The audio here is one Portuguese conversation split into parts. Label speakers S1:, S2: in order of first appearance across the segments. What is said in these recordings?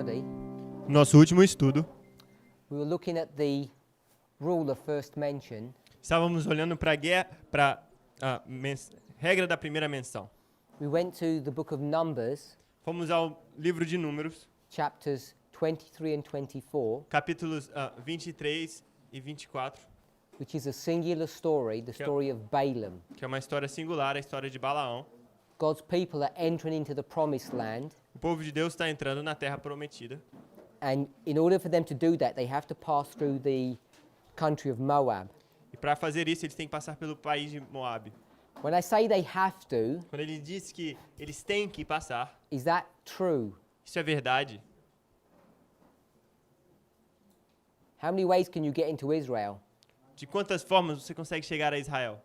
S1: study,
S2: Nosso último estudo,
S1: we were looking at the rule of first mention,
S2: estávamos olhando para a regra da primeira menção.
S1: we went to the book of Numbers,
S2: Fomos ao livro de Números,
S1: chapters 23 and 24,
S2: capítulos 23 e 24,
S1: which is a singular story, the story of Balaam.
S2: que é uma história singular, a história de Balaão.
S1: God's people are entering into the promised land,
S2: O povo de Deus está entrando na terra prometida.
S1: and in order for them to do that, they have to pass through the country of Moab.
S2: E para fazer isso, eles têm que passar pelo país de Moab.
S1: When I say they have to,
S2: Quando ele diz que eles têm que passar,
S1: is that true?
S2: isso é verdade.
S1: How many ways can you get into Israel?
S2: De quantas formas você consegue chegar a Israel?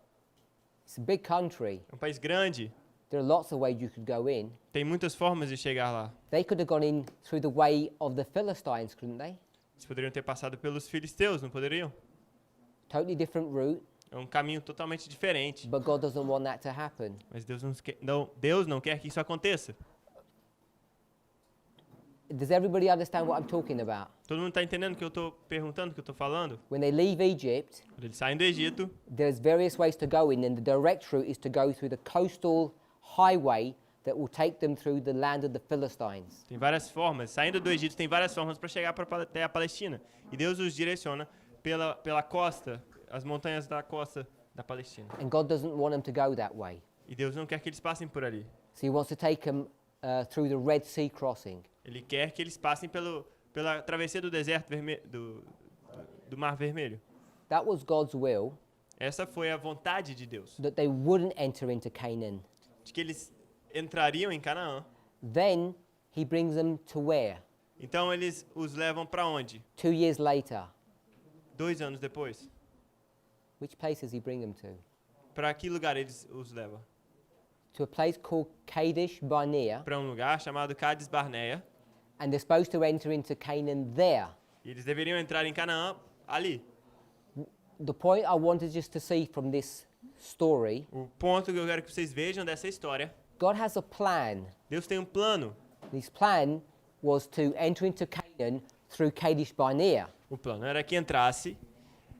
S1: It's a big country.
S2: É um país grande,
S1: There are lots of ways you could go in.
S2: tem muitas formas de chegar lá.
S1: They could have gone in through the way of the Philistines, couldn't they?
S2: Eles poderiam ter passado pelos filisteus, não poderiam?
S1: Totally different route,
S2: É um caminho totalmente diferente.
S1: but God doesn't want that to happen.
S2: Mas Deus não quer que isso aconteça.
S1: Does everybody understand what I'm talking about?
S2: Todo mundo está entendendo o que eu estou perguntando, o que eu estou falando?
S1: When they leave Egypt,
S2: Quando eles saem do Egito,
S1: there's various ways to go in, and the direct route is to go through the coastal highway that will take them through the land of the Philistines.
S2: tem várias formas. Saindo do Egito, tem várias formas para chegar para a terra Palestina. E Deus os direciona pela costa, as montanhas da costa da Palestina.
S1: And God doesn't want them to go that way.
S2: E Deus não quer que eles passem por ali.
S1: So he wants to take them through the Red Sea crossing.
S2: Ele quer que eles passem pela travessia do deserto do Mar Vermelho.
S1: That was God's will,
S2: Essa foi a vontade de Deus,
S1: that they wouldn't enter into Canaan.
S2: de que eles entrariam em Canaã.
S1: Then he brings them to where?
S2: Então eles os levam para onde?
S1: 2 years later.
S2: 2 anos depois.
S1: Which place does he bring them to?
S2: Para que lugar eles os levam?
S1: To a place called Kadesh Barnea,
S2: Para um lugar chamado Cades Barneia.
S1: and they're supposed to enter into Canaan there.
S2: E eles deveriam entrar em Canaã ali.
S1: The point I wanted just to see from this story,
S2: O ponto que eu quero que vocês vejam dessa história,
S1: God has a plan.
S2: Deus tem um plano.
S1: His plan was to enter into Canaan through Kadesh Barnea.
S2: O plano era que entrasse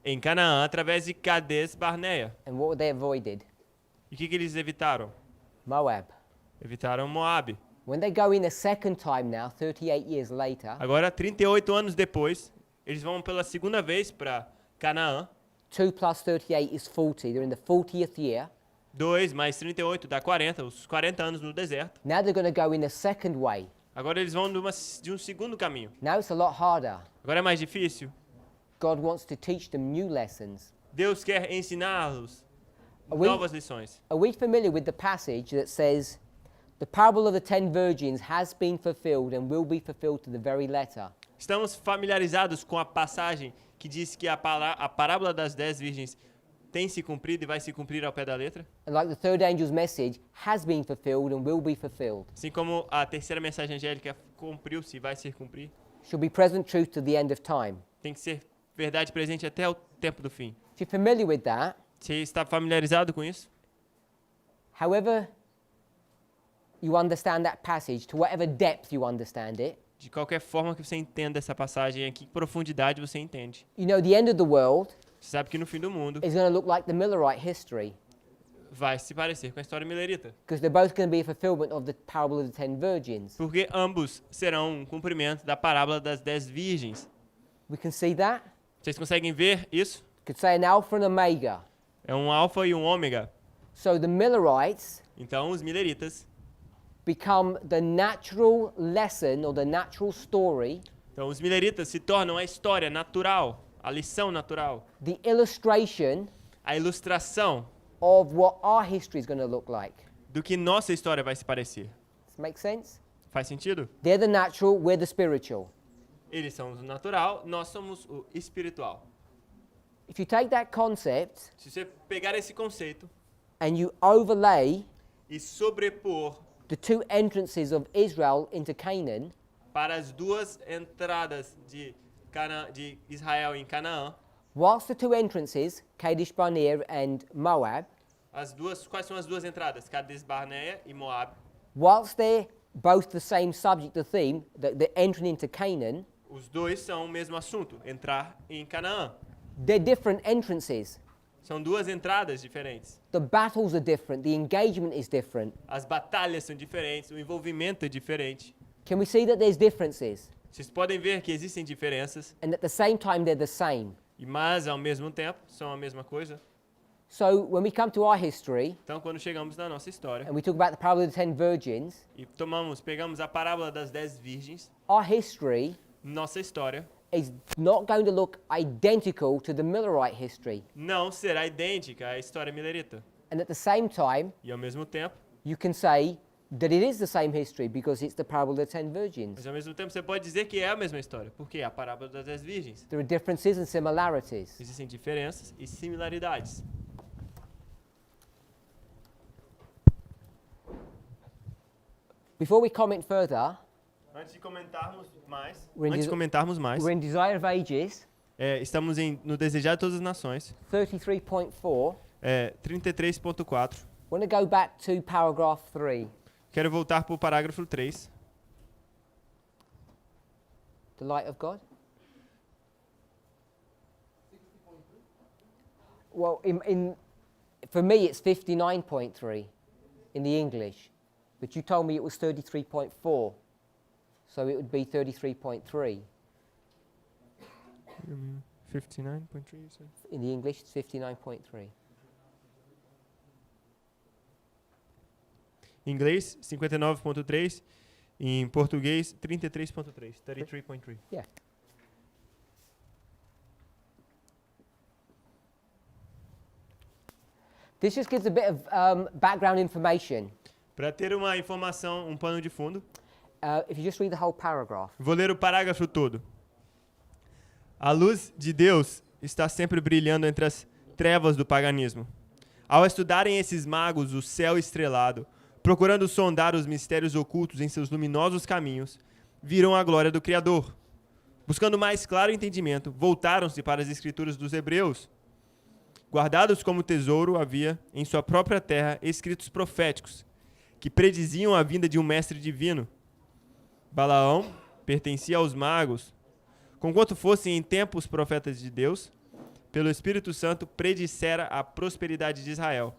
S2: em Canaã através de Cades Barneia.
S1: And what were they avoided?
S2: E o que eles evitaram?
S1: Moab.
S2: Evitaram Moab.
S1: When they go in a second time now, 38 years later,
S2: Agora, 38 anos depois, eles vão pela segunda vez para Canaã.
S1: 2 plus 38 is 40. They're in the 40th year.
S2: 2 mais 38 dá 40, os 40 anos no deserto.
S1: Now they're going to go in a second way.
S2: Agora eles vão de um segundo caminho.
S1: Now it's a lot harder.
S2: Agora é mais difícil.
S1: God wants to teach them new lessons.
S2: Deus quer ensiná-los
S1: Are we-
S2: novas lições.
S1: Are we familiar with the passage that says, the parable of the 10 virgins has been fulfilled and will be fulfilled to the very letter?
S2: Estamos familiarizados com a passagem que diz que a parábola das 10 virgens tem se cumprido e vai se cumprir ao pé da letra?
S1: And like the third angel's message has been fulfilled and will be fulfilled.
S2: Assim como a terceira mensagem angélica cumpriu-se e vai se cumprir,
S1: Shall be present truth to the end of time.
S2: tem que ser verdade presente até o tempo do fim.
S1: If you're familiar with that,
S2: Você está familiarizado com isso?
S1: however you understand that passage, to whatever depth you understand it,
S2: De qualquer forma que você entenda essa passagem, em que profundidade você entende.
S1: you know the end of the world
S2: Você sabe que no fim do mundo
S1: is going to look like the Millerite history,
S2: vai se parecer com a história milerita.
S1: because they're both going to be a fulfillment of the parable of the 10 virgins.
S2: Porque ambos serão um cumprimento da parábola das 10 virgens.
S1: We can see that.
S2: Vocês conseguem ver isso?
S1: Could say an alpha and omega.
S2: É um alfa e um ômega.
S1: So the Millerites
S2: Então os mileritas,
S1: become the natural lesson or the natural story,
S2: então os mileritas se tornam a história natural, a lição natural,
S1: the illustration
S2: a ilustração
S1: of what our history is going to look like.
S2: do que nossa história vai se parecer.
S1: Does it make sense?
S2: Faz sentido?
S1: They're the natural, we're the spiritual.
S2: Eles são o natural, nós somos o espiritual.
S1: If you take that concept
S2: Se você pegar esse conceito
S1: and you overlay
S2: e sobrepor
S1: the two entrances of Israel into Canaan,
S2: para as duas entradas de Israel em Canaã,
S1: whilst the two entrances, Kadesh Barnea and Moab,
S2: quais são as duas entradas? Cades Barneia e Moab.
S1: whilst they're both the same subject, the theme, that they're entering into Canaan.
S2: Os dois são o mesmo assunto, entrar em Canaã.
S1: They're different entrances.
S2: São duas entradas diferentes.
S1: The battles are different. The engagement is different.
S2: As batalhas são diferentes, o envolvimento é diferente.
S1: Can we see that there's differences?
S2: Vocês podem ver que existem diferenças,
S1: And at the same time, they're the same.
S2: mas ao mesmo tempo são a mesma coisa.
S1: So when we come to our history,
S2: Então, quando chegamos na nossa história
S1: and we talk about the parable of the 10 virgins,
S2: e pegamos a parábola das 10 virgens,
S1: our history
S2: nossa história
S1: is not going to look identical to the Millerite history.
S2: não será idêntica à história milerita.
S1: And at the same time,
S2: E ao mesmo tempo,
S1: you can say that it is the same history because it's the parable of the 10 virgins.
S2: mas ao mesmo tempo você pode dizer que é a mesma história, porque é a parábola das 10 virgens.
S1: There are differences and similarities.
S2: Existem diferenças e similaridades.
S1: Before we comment further,
S2: Antes de comentarmos mais,
S1: we're in Desire of Ages,
S2: estamos no Desejar de Todas as Nações,
S1: 33.4.
S2: 33.4.
S1: I want to go back to paragraph 3.
S2: Quero voltar para o parágrafo 3.
S1: The light of God? Well, for me, it's 59.3 in the English, but you told me it was 33.4, so it would be 33.3.
S2: 59.3.
S1: In the English, it's 59.3.
S2: Em inglês, 59.3. Em português, 33.3. 33.3.
S1: Yeah. This just gives a bit of background information.
S2: Para ter uma informação, um pano de fundo,
S1: If you just read the whole paragraph.
S2: vou ler o parágrafo todo. A luz de Deus está sempre brilhando entre as trevas do paganismo. Ao estudarem esses magos o céu estrelado, procurando sondar os mistérios ocultos em seus luminosos caminhos, viram a glória do Criador. Buscando mais claro entendimento, voltaram-se para as escrituras dos hebreus. Guardados como tesouro, havia em sua própria terra escritos proféticos, que prediziam a vinda de um mestre divino. Balaão pertencia aos magos. Conquanto fossem em tempos profetas de Deus, pelo Espírito Santo predissera a prosperidade de Israel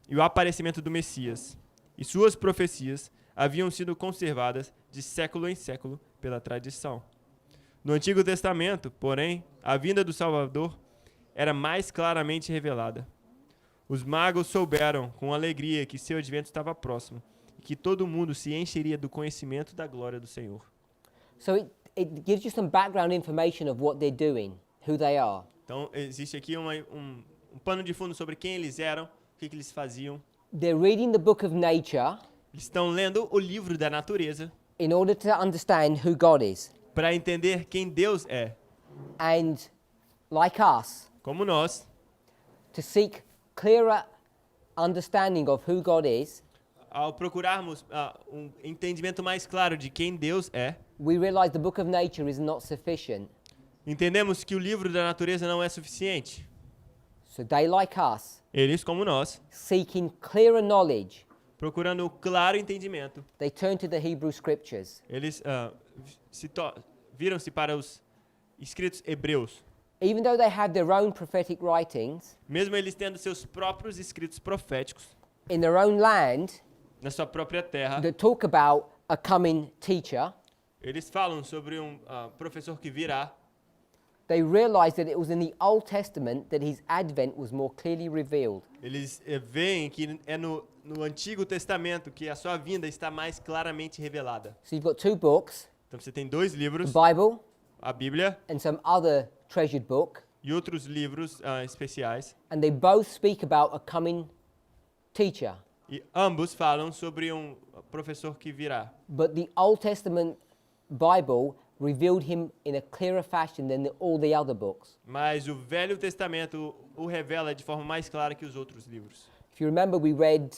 S2: e o aparecimento do Messias. E suas profecias haviam sido conservadas de século em século pela tradição. No Antigo Testamento, porém, a vinda do Salvador era mais claramente revelada. Os magos souberam com alegria que seu advento estava próximo e que todo mundo se encheria do conhecimento da glória do Senhor.
S1: So it gives you some background information of what they're doing, who they are.
S2: Então, existe aqui um pano de fundo sobre quem eles eram, o que eles faziam.
S1: They're reading the book of nature
S2: Eles estão lendo o livro da natureza
S1: in order to understand who God is.
S2: para entender quem Deus é.
S1: And like us,
S2: Como nós,
S1: to seek clearer understanding of who God is,
S2: ao procurarmos um entendimento mais claro de quem Deus é,
S1: we realize the book of nature is not sufficient.
S2: entendemos que o livro da natureza não é suficiente.
S1: So they, like us,
S2: Eles, como nós,
S1: seeking clearer knowledge,
S2: procurando o claro entendimento,
S1: they turn to the Hebrew scriptures.
S2: eles viram-se para os escritos hebreus.
S1: Even though they have their own prophetic writings,
S2: Mesmo eles tendo seus próprios escritos proféticos
S1: in their own land,
S2: na sua própria terra,
S1: that talk about a coming teacher,
S2: eles falam sobre um professor que virá.
S1: they realize that it was in the Old Testament that his advent was more clearly revealed.
S2: Eles veem que é no Antigo Testamento que a sua vinda está mais claramente revelada.
S1: So you've got two books,
S2: Então você tem dois
S1: the
S2: livros,
S1: Bible
S2: a Bíblia
S1: and some other treasured book,
S2: e outros livros especiais,
S1: and they both speak about a coming teacher.
S2: e ambos falam sobre um professor que virá.
S1: But the Old Testament Bible revealed him in a clearer fashion than all the other books.
S2: Mas o Velho Testamento o revela de forma mais clara que os outros livros.
S1: If you remember, we read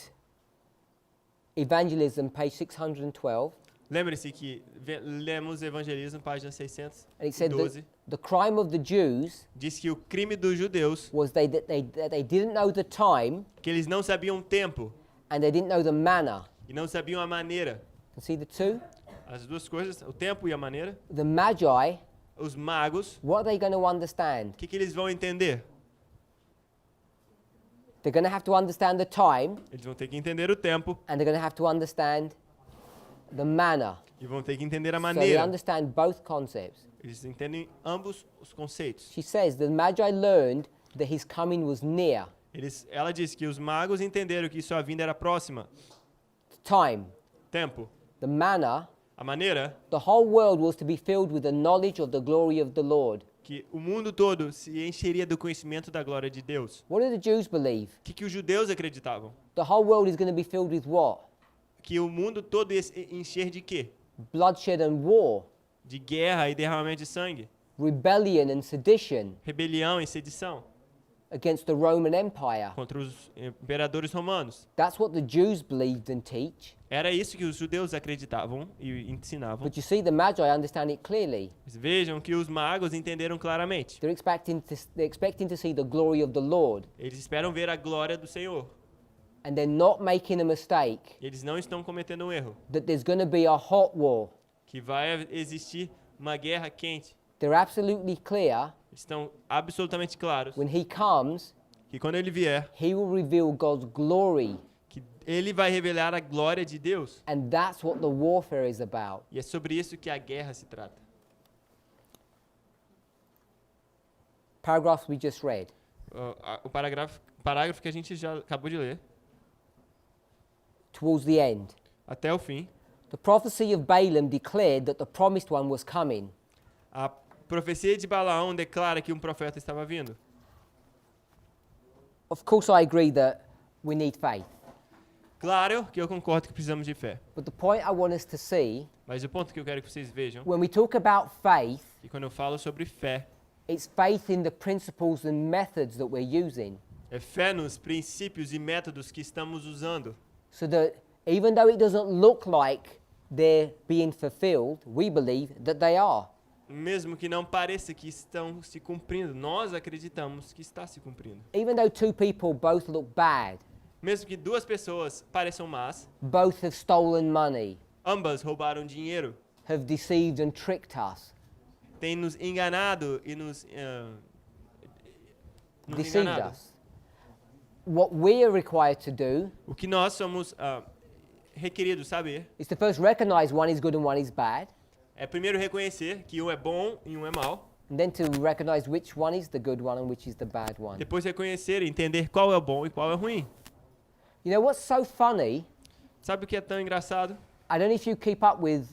S1: Evangelism, page 612,
S2: Lembre-se que lemos Evangelismo, página
S1: and it said
S2: 612.
S1: that the crime of the Jews
S2: Diz que o crime dos judeus,
S1: was that they didn't know the time
S2: que eles não sabiam o tempo
S1: and they didn't know the manner.
S2: e não sabiam a maneira.
S1: Can see the two?
S2: As duas coisas, o tempo e a maneira.
S1: The Magi,
S2: Os magos,
S1: what are they going to understand?
S2: o que eles vão entender?
S1: They're going to have to understand the time,
S2: Eles vão ter que entender o tempo
S1: and they're going to have to understand the manner.
S2: e vão ter que entender a
S1: So they
S2: maneira.
S1: understand both concepts.
S2: Eles entendem ambos os conceitos.
S1: She says the Magi learned that his coming was near.
S2: Ela diz que os magos entenderam que sua vinda era próxima.
S1: Time,
S2: Tempo,
S1: the manner,
S2: a maneira
S1: the whole world was to be filled with the knowledge of the glory of the Lord.
S2: que o mundo todo se encheria do conhecimento da glória de Deus.
S1: What do the Jews believe?
S2: O que os judeus acreditavam?
S1: The whole world is going to be filled with what?
S2: Que o mundo todo ia se encher de quê?
S1: Bloodshed and war,
S2: De guerra e derramamento de sangue,
S1: rebellion and sedition
S2: rebelião e sedição
S1: against the Roman Empire.
S2: contra os imperadores romanos.
S1: That's what the Jews believed and teach.
S2: Era isso que os judeus acreditavam e ensinavam.
S1: But you see, the Magi understand it clearly.
S2: Mas vejam que os magos entenderam claramente.
S1: They're expecting to see the glory of the Lord,
S2: Eles esperam ver a glória do Senhor.
S1: and they're not making a mistake
S2: Eles não estão cometendo um erro.
S1: that there's going to be a hot war.
S2: Que vai existir uma guerra quente.
S1: They're absolutely clear
S2: Estão absolutamente claros
S1: when he comes,
S2: que quando ele vier,
S1: he will reveal God's glory,
S2: que ele vai revelar a glória de Deus.
S1: and that's what the warfare is about.
S2: E é sobre isso que a guerra se trata.
S1: Paragraphs we just read.
S2: O parágrafo que a gente já acabou de ler,
S1: Towards the end,
S2: até o fim,
S1: the prophecy of Balaam declared that the promised one was coming.
S2: a profecia de Balaão declara que um profeta estava vindo.
S1: Of course, I agree that we need faith.
S2: Claro que eu concordo que precisamos de fé.
S1: But the point I want us to see,
S2: Mas o ponto que eu quero que vocês vejam,
S1: when we talk about faith,
S2: e quando eu falo sobre fé,
S1: it's faith in the principles and methods that we're using.
S2: é fé nos princípios e métodos que estamos usando.
S1: So that even though it doesn't look like they're being fulfilled, we believe that they are.
S2: Mesmo que não pareça que estão se cumprindo, nós acreditamos que está se cumprindo.
S1: Even though two people both look bad,
S2: Mesmo que duas pessoas pareçam más,
S1: both have stolen money,
S2: ambas roubaram dinheiro,
S1: have deceived and tricked us,
S2: têm nos enganado e nos
S1: deceived
S2: enganado.
S1: us. What we are required to do
S2: O que nós somos requeridos saber
S1: is to first recognize one is good and one is bad,
S2: é primeiro reconhecer que um é bom e um é mau,
S1: and then to recognize which one is the good one and which is the bad one.
S2: depois reconhecer e entender qual é o bom e qual é o ruim.
S1: You know what's so funny?
S2: Sabe o que é tão engraçado?
S1: I don't know if you keep up with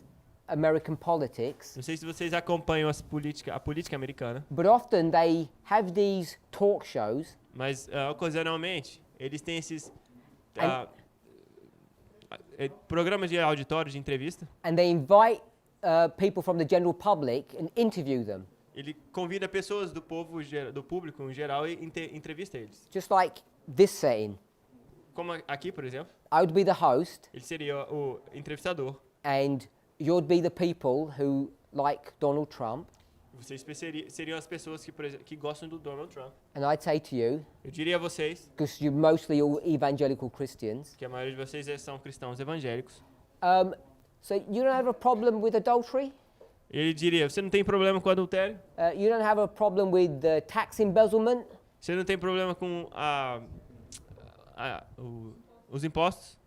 S1: American politics,
S2: Não sei se vocês acompanham a política americana,
S1: but often they have these talk shows
S2: mas ocasionalmente eles têm esses programas de auditório, de entrevista.
S1: and they invite people from the general public and interview them,
S2: Ele convida pessoas do público em geral e entrevista eles.
S1: just like this setting.
S2: Como aqui, por exemplo,
S1: I would be the host,
S2: ele seria o entrevistador.
S1: and you'd be the people who like Donald Trump,
S2: Vocês seriam as pessoas que, por exemplo, que gostam do Donald Trump.
S1: and I'd say to you,
S2: Eu diria a vocês,
S1: because you're mostly all evangelical Christians,
S2: que a maioria de vocês são cristãos evangélicos,
S1: so you don't have a problem with adultery?
S2: ele diria, você não tem problema com adultério?
S1: You don't have a problem with tax embezzlement?
S2: Você não tem problema com os impostos?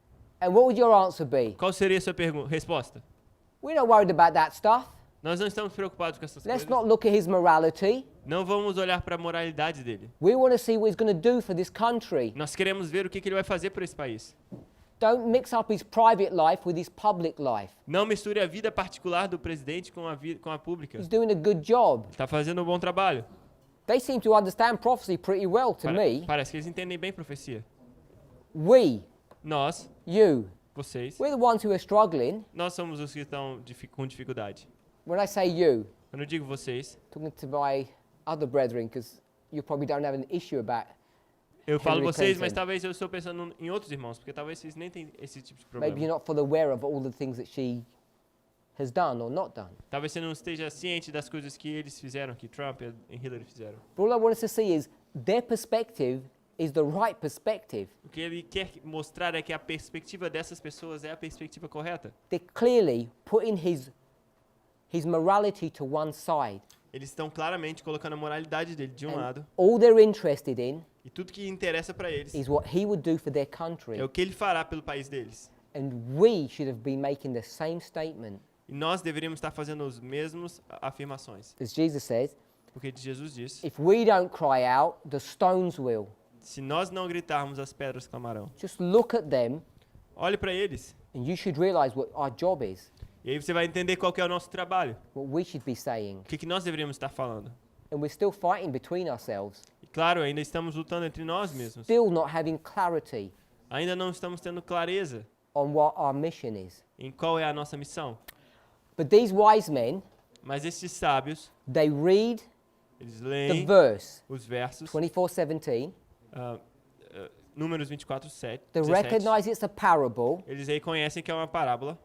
S1: And what would your answer be?
S2: Qual seria a sua resposta?
S1: We're not worried about that stuff.
S2: Nós não estamos preocupados com essas
S1: Let's
S2: coisas.
S1: not look at his morality.
S2: Não vamos olhar para a moralidade dele.
S1: We want to see what he's going to do for this country.
S2: Nós queremos ver o que ele vai fazer por esse país.
S1: Don't mix up his private life with his public life.
S2: Não misture a vida particular do presidente com a pública.
S1: He's doing a good job.
S2: Está fazendo um bom trabalho.
S1: They seem to understand prophecy pretty well to me.
S2: Parece que eles entendem bem profecia.
S1: We,
S2: Nós,
S1: you,
S2: vocês,
S1: we're the ones who are struggling.
S2: nós somos os que estão com dificuldade.
S1: When I say you,
S2: Quando eu digo vocês,
S1: talking to my other brethren, because you probably don't have an issue about
S2: eu falo
S1: Hillary
S2: vocês,
S1: Clinton.
S2: mas talvez eu estou pensando em outros irmãos, porque talvez vocês nem tenham esse tipo de
S1: maybe you're
S2: problema.
S1: not fully aware of all the things that she has done or not done.
S2: Talvez você não esteja ciente das coisas que eles fizeram, que Trump e Hillary fizeram.
S1: But all I want us to see is their perspective is the right perspective.
S2: O que ele quer mostrar é que a perspectiva dessas pessoas é a perspectiva correta.
S1: They're clearly putting his morality to one side.
S2: Eles estão claramente colocando a moralidade dele de um lado.
S1: All they're interested in
S2: E tudo que interessa para eles
S1: is what he would do for their country.
S2: é o que ele fará pelo país deles.
S1: And we should have been making the same statement.
S2: E nós deveríamos estar fazendo as mesmas afirmações.
S1: As Jesus says,
S2: Porque Jesus disse,
S1: if we don't cry out, the stones will.
S2: se nós não gritarmos, as pedras clamarão.
S1: Just look at them
S2: Olhe para eles.
S1: and you should realize what our job is,
S2: E aí você vai entender qual que é o nosso trabalho.
S1: what we should be saying.
S2: O que nós deveríamos estar falando.
S1: And we're still fighting between ourselves,
S2: E claro, ainda estamos lutando entre nós mesmos.
S1: still not having clarity
S2: Ainda não estamos tendo clareza
S1: on what our mission is.
S2: em qual é a nossa missão.
S1: But these wise men,
S2: Mas esses sábios,
S1: they read
S2: eles
S1: the
S2: leem
S1: verse
S2: os versos,
S1: 24:17.
S2: Números 24, 7,
S1: They
S2: 17.
S1: recognize it's a parable,
S2: Eles reconhecem que é uma parábola.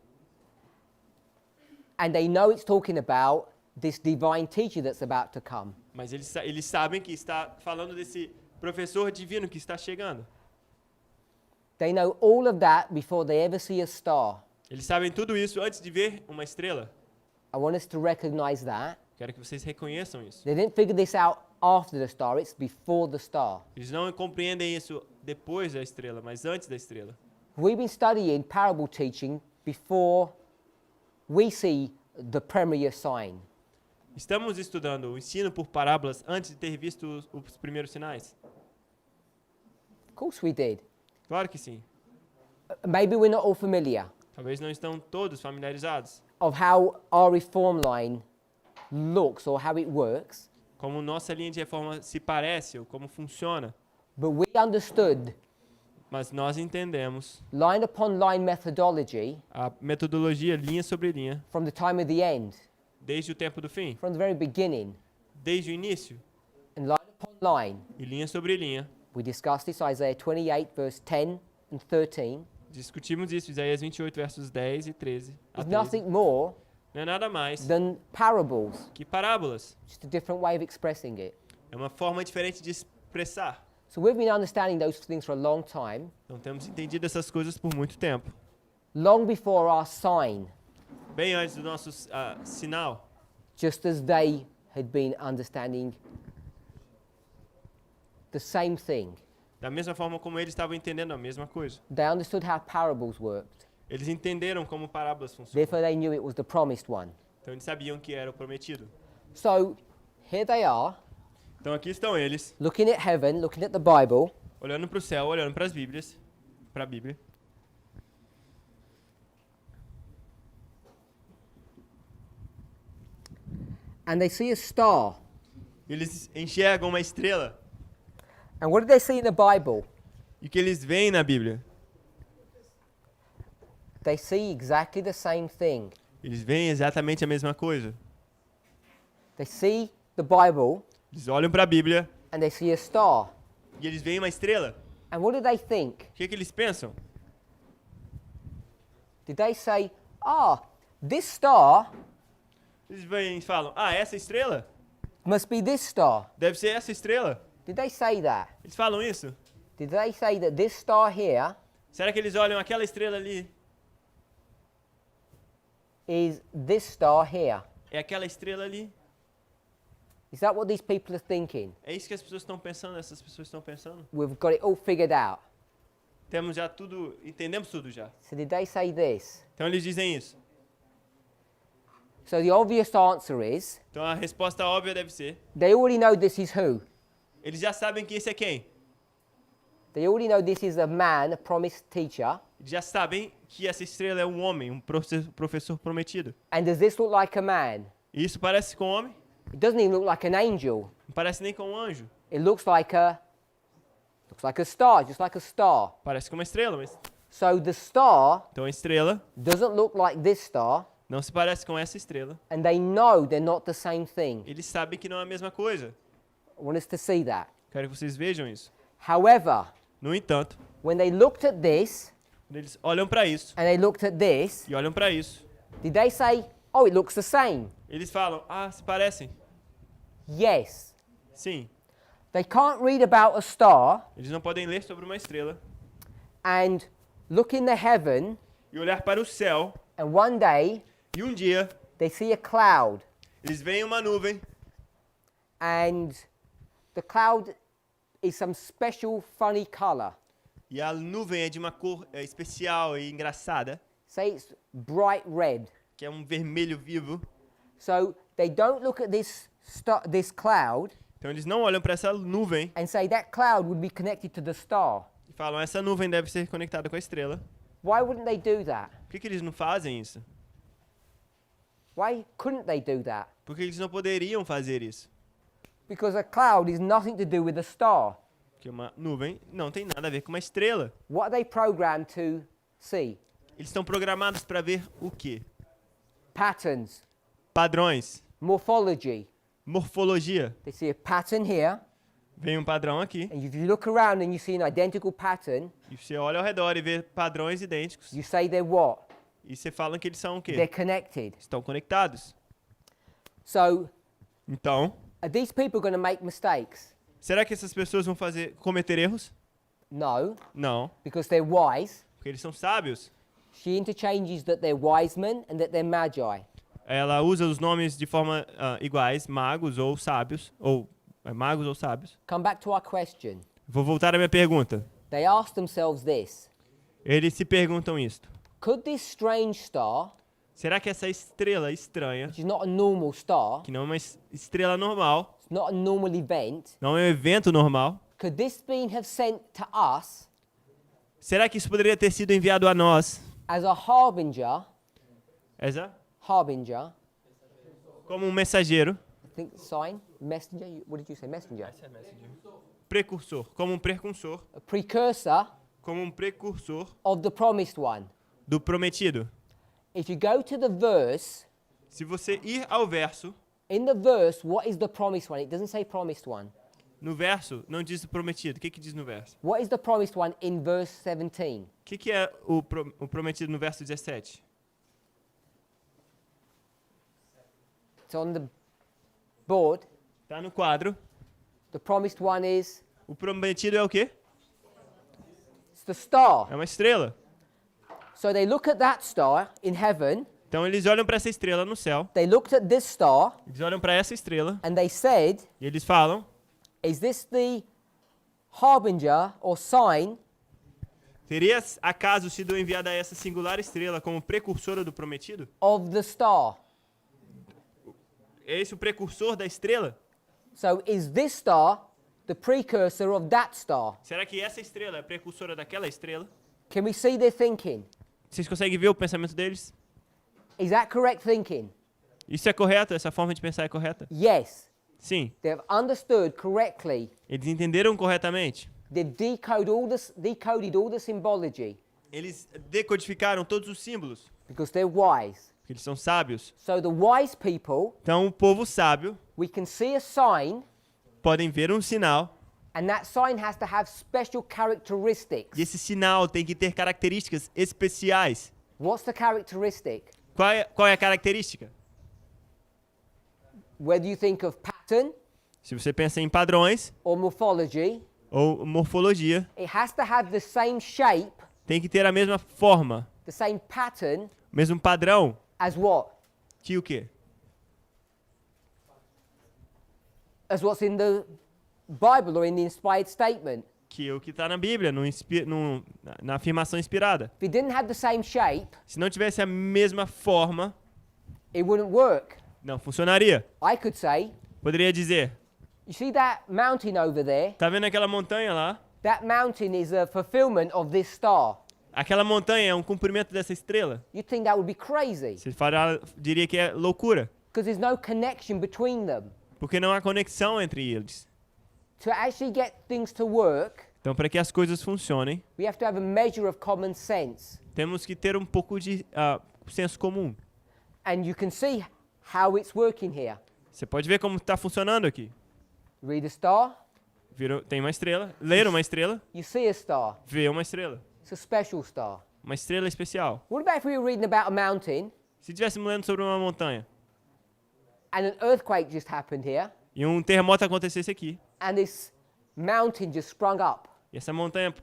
S1: and they know it's talking about this divine teacher that's about to come.
S2: Mas eles sabem que está falando desse professor divino que está chegando.
S1: They know all of that before they ever see a star.
S2: Eles sabem tudo isso antes de ver uma estrela.
S1: I want us to recognize that.
S2: Quero que vocês reconheçam isso.
S1: They didn't figure this out after the star, it's before the star.
S2: Eles não compreendem isso depois da estrela, mas antes da estrela.
S1: We've been studying parable teaching before we see the premier sign.
S2: Estamos estudando o ensino por parábolas antes de ter visto os primeiros sinais?
S1: Of course we did.
S2: Claro que sim.
S1: Maybe we're not all familiar
S2: Talvez não estão todos familiarizados
S1: of how our reform line looks or how it works,
S2: como nossa linha de reforma se parece ou como funciona,
S1: but we understood
S2: mas nós entendemos
S1: line upon line methodology
S2: a metodologia linha sobre linha
S1: from the time of the end,
S2: desde o tempo do fim,
S1: from the very beginning,
S2: desde o início,
S1: and line upon line.
S2: e linha sobre linha.
S1: We discussed this, Isaiah 28, verse 10 and 13.
S2: Discutimos isso, Isaías 28, versos 10 e 13.
S1: It's nothing more
S2: Não é nada mais
S1: than parables,
S2: que parábolas.
S1: just a different way of expressing it.
S2: É uma forma diferente de expressar.
S1: So we've been understanding those things for a long time,
S2: Então temos entendido essas coisas por muito tempo.
S1: long before our sign,
S2: Bem antes do nosso sinal,
S1: just as they had been understanding the same thing.
S2: da mesma forma como eles estavam entendendo a mesma coisa.
S1: They understood how parables worked.
S2: Eles entenderam como parábolas funcionam.
S1: Therefore, they knew it was the promised one.
S2: Então eles sabiam que era o prometido.
S1: So here they are,
S2: Então aqui estão eles,
S1: looking at heaven, looking at the Bible,
S2: olhando para o céu, olhando para as Bíblias, para a Bíblia.
S1: and they see a star.
S2: Eles enxergam uma estrela.
S1: And what did they see in the Bible?
S2: E o que eles veem na Bíblia?
S1: They see exactly the same thing.
S2: Eles veem exatamente a mesma coisa.
S1: They see the Bible
S2: Eles olham para a Bíblia
S1: and they see a star.
S2: e eles veem uma estrela.
S1: And what do they think?
S2: O que eles pensam?
S1: Did they say, this star
S2: Eles veem e falam, essa estrela?
S1: must be this star?
S2: Deve ser essa estrela.
S1: Did they say that?
S2: Eles falam isso?
S1: Did they say that this star here
S2: Será que eles olham aquela estrela ali?
S1: is this star here?
S2: É aquela estrela ali?
S1: Is that what these people are thinking?
S2: É isso que as pessoas estão pensando, essas pessoas estão pensando?
S1: We've got it all figured out.
S2: Temos já tudo, entendemos tudo já.
S1: So did they say this?
S2: Então eles dizem isso.
S1: So the obvious answer is,
S2: Então a resposta óbvia deve ser,
S1: they already know this is who?
S2: eles já sabem que esse é quem?
S1: They already know this is a man, a promised teacher.
S2: Eles já sabem que essa estrela é um homem, um professor prometido.
S1: And does this look like a man?
S2: E isso parece com um homem?
S1: It doesn't even look like an angel.
S2: Não parece nem com um anjo.
S1: It looks like a star, just like a star.
S2: Parece com uma estrela, mas...
S1: So the star
S2: Então a estrela
S1: doesn't look like this star,
S2: não se parece com essa estrela.
S1: and they know they're not the same thing.
S2: Eles sabem que não é a mesma coisa.
S1: I want us to see that.
S2: Quero que vocês vejam isso.
S1: However,
S2: No entanto,
S1: when they looked at this
S2: quando eles olham para isso
S1: and they looked at this,
S2: e olham para isso,
S1: did they say, oh, it looks the same?
S2: eles falam, se parecem.
S1: Yes.
S2: Sim.
S1: They can't read about a star
S2: Eles não podem ler sobre uma estrela
S1: and look in the heaven,
S2: e olhar para o céu
S1: and one day
S2: e um dia
S1: they see a cloud,
S2: eles veem uma nuvem
S1: and the cloud is some special funny color.
S2: e a nuvem é de uma cor especial e engraçada,
S1: Say it's bright red.
S2: que é um vermelho vivo.
S1: So they don't look at this cloud
S2: Então eles não olham para essa nuvem
S1: and say that cloud would be connected to the star.
S2: e falam, essa nuvem deve ser conectada com a estrela.
S1: Why wouldn't they do that?
S2: Por que eles não fazem isso?
S1: Why couldn't they do that?
S2: Por que eles não poderiam fazer isso?
S1: Because a cloud is nothing to do with a star.
S2: Porque uma nuvem não tem nada a ver com uma estrela.
S1: What are they programmed to see?
S2: Eles estão programados para ver o quê?
S1: Patterns,
S2: Padrões,
S1: morphology.
S2: morfologia.
S1: They see a pattern here,
S2: Vem um padrão aqui,
S1: and if you look around and you see an identical pattern,
S2: e você olha ao redor e vê padrões idênticos,
S1: you say they're what?
S2: e você fala que eles são o
S1: They're
S2: quê?
S1: connected.
S2: Estão conectados.
S1: So,
S2: Então,
S1: are these people going to make mistakes?
S2: será que essas pessoas vão cometer erros?
S1: No,
S2: Não,
S1: because they're wise.
S2: porque eles são sábios.
S1: She interchanges that they're wise men and that they're magi.
S2: Ela usa os nomes de forma iguais, magos ou sábios, ou magos ou sábios.
S1: Come back to our question.
S2: Vou voltar à minha pergunta.
S1: They ask themselves this:
S2: Eles se perguntam isto.
S1: could this strange star,
S2: Será que essa estrela estranha,
S1: which is not a normal star,
S2: que não é uma estrela normal,
S1: it's not a normal event,
S2: não é um evento normal,
S1: could this being have sent to us
S2: será que isso poderia ter sido enviado a nós
S1: as a harbinger,
S2: como um mensageiro,
S1: I think sign, messenger, what did you say, messenger?
S2: precursor, como um precursor,
S1: A precursor
S2: of
S1: the promised one.
S2: do prometido?
S1: If you go to the verse,
S2: Se você ir ao verso,
S1: in the verse, what is the promised one? It doesn't say promised one.
S2: no verso não diz o prometido. O que diz no verso?
S1: What is the promised one in verse 17?
S2: O que é o prometido no verso 17?
S1: It's on the board.
S2: Está no quadro.
S1: The promised one is,
S2: O prometido é o quê?
S1: it's the star.
S2: É uma estrela.
S1: So they look at that star in heaven,
S2: Então eles olham para essa estrela no céu,
S1: they looked at this star,
S2: eles olham para essa estrela
S1: and they said,
S2: e eles falam,
S1: is this the harbinger or sign
S2: teria acaso sido enviada essa singular estrela como precursora do prometido?
S1: of the star?
S2: É esse o precursor da estrela?
S1: So is this star the precursor of that star?
S2: Será que essa estrela é a precursora daquela estrela?
S1: Can we see their thinking?
S2: Vocês conseguem ver o pensamento deles?
S1: Is that correct thinking?
S2: Isso é correto? Essa forma de pensar é correta?
S1: Yes.
S2: Sim.
S1: They've understood correctly.
S2: Eles entenderam corretamente.
S1: They've decoded all the symbology
S2: Eles decodificaram todos os símbolos,
S1: because they're wise.
S2: porque eles são sábios.
S1: So the wise people,
S2: Então o povo sábio
S1: we can see a sign,
S2: podem ver um sinal,
S1: and that sign has to have special characteristics.
S2: e esse sinal tem que ter características especiais.
S1: What's the characteristic?
S2: Qual é a característica?
S1: Whether you think of pattern
S2: Se você pensa em padrões
S1: or morphology,
S2: ou morfologia,
S1: it has to have the same shape,
S2: tem que ter a mesma forma,
S1: the same pattern
S2: o mesmo padrão
S1: as what?
S2: que o quê?
S1: As what's in the Bible or in the inspired statement.
S2: Que o que está na Bíblia, na afirmação inspirada.
S1: If it didn't have the same shape,
S2: Se não tivesse a mesma forma,
S1: it wouldn't work.
S2: não funcionaria.
S1: I could say,
S2: Poderia dizer,
S1: you see that mountain over there?
S2: tá vendo aquela montanha lá?
S1: That mountain is a fulfillment of this star.
S2: Aquela montanha é um cumprimento dessa estrela.
S1: You'd think that would be crazy
S2: Você diria que é loucura,
S1: because there's no connection between them.
S2: porque não há conexão entre eles.
S1: To actually get things to work,
S2: Então, para que as coisas funcionem,
S1: we have to have a measure of common sense.
S2: temos que ter um pouco de senso comum.
S1: And you can see how it's working here.
S2: Você pode ver como está funcionando aqui.
S1: Read a star,
S2: Tem uma estrela, ler uma estrela,
S1: you see a star.
S2: ver uma estrela.
S1: It's a special star.
S2: Uma estrela especial.
S1: What about if we were reading about a mountain
S2: Se estivéssemos lendo sobre uma montanha
S1: and an earthquake just happened here
S2: e um terremoto acontecesse aqui,
S1: and this mountain just sprung up,
S2: e essa montanha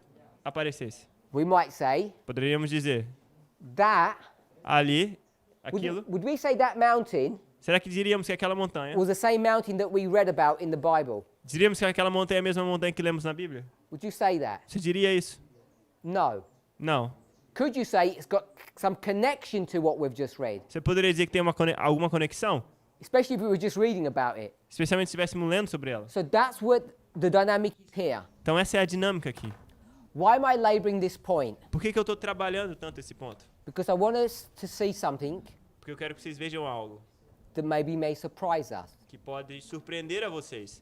S2: aparecesse,
S1: we might say
S2: poderíamos dizer,
S1: that,
S2: ali, aquilo,
S1: would we say that mountain
S2: será que diríamos que aquela montanha,
S1: was the same mountain that we read about in the Bible?
S2: diríamos que aquela montanha é a mesma montanha que lemos na Bíblia?
S1: Would you say that?
S2: Você diria isso?
S1: No.
S2: Não.
S1: Could you say it's got some connection to what we've just read?
S2: Você poderia dizer que tem alguma conexão?
S1: Especially if we were just reading about it.
S2: Especialmente se estivéssemos lendo sobre ela.
S1: So that's what the dynamic is here.
S2: Então essa é a dinâmica aqui.
S1: Why am I laboring this point?
S2: Por que eu estou trabalhando tanto esse ponto?
S1: Because I want us to see something
S2: Porque eu quero que vocês vejam algo
S1: that maybe may surprise us.
S2: que pode surpreender a vocês.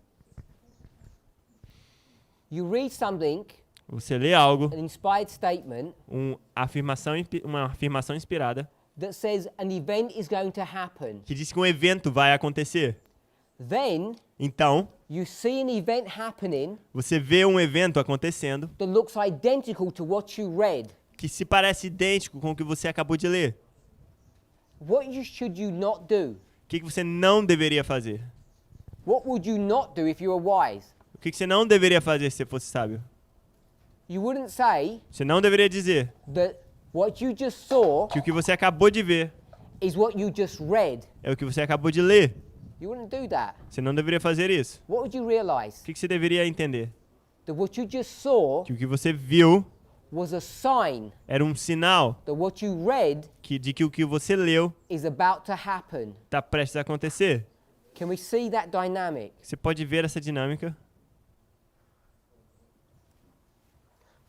S1: You read something,
S2: Você lê algo,
S1: an inspired statement,
S2: uma afirmação inspirada,
S1: that says an event is going to happen.
S2: que diz que um evento vai acontecer.
S1: Then
S2: Então,
S1: you see an event happening
S2: você vê um evento acontecendo
S1: that looks identical to what you read.
S2: que se parece idêntico com o que você acabou de ler.
S1: Should you not do?
S2: O que você não deveria fazer?
S1: What would you not do if you were wise?
S2: O que você não deveria fazer se você fosse sábio?
S1: You wouldn't say
S2: Você não deveria dizer
S1: that what you just saw
S2: que o que você acabou de ver
S1: is what you just read.
S2: é o que você acabou de ler.
S1: You wouldn't do that.
S2: Você não deveria fazer isso.
S1: What would you realize?
S2: O que você deveria entender?
S1: That what you just saw
S2: Que o que você viu
S1: was a sign
S2: era um sinal
S1: that what you read
S2: de que o que você leu
S1: is about to happen.
S2: está prestes a acontecer.
S1: Can we see that dynamic?
S2: Você pode ver essa dinâmica.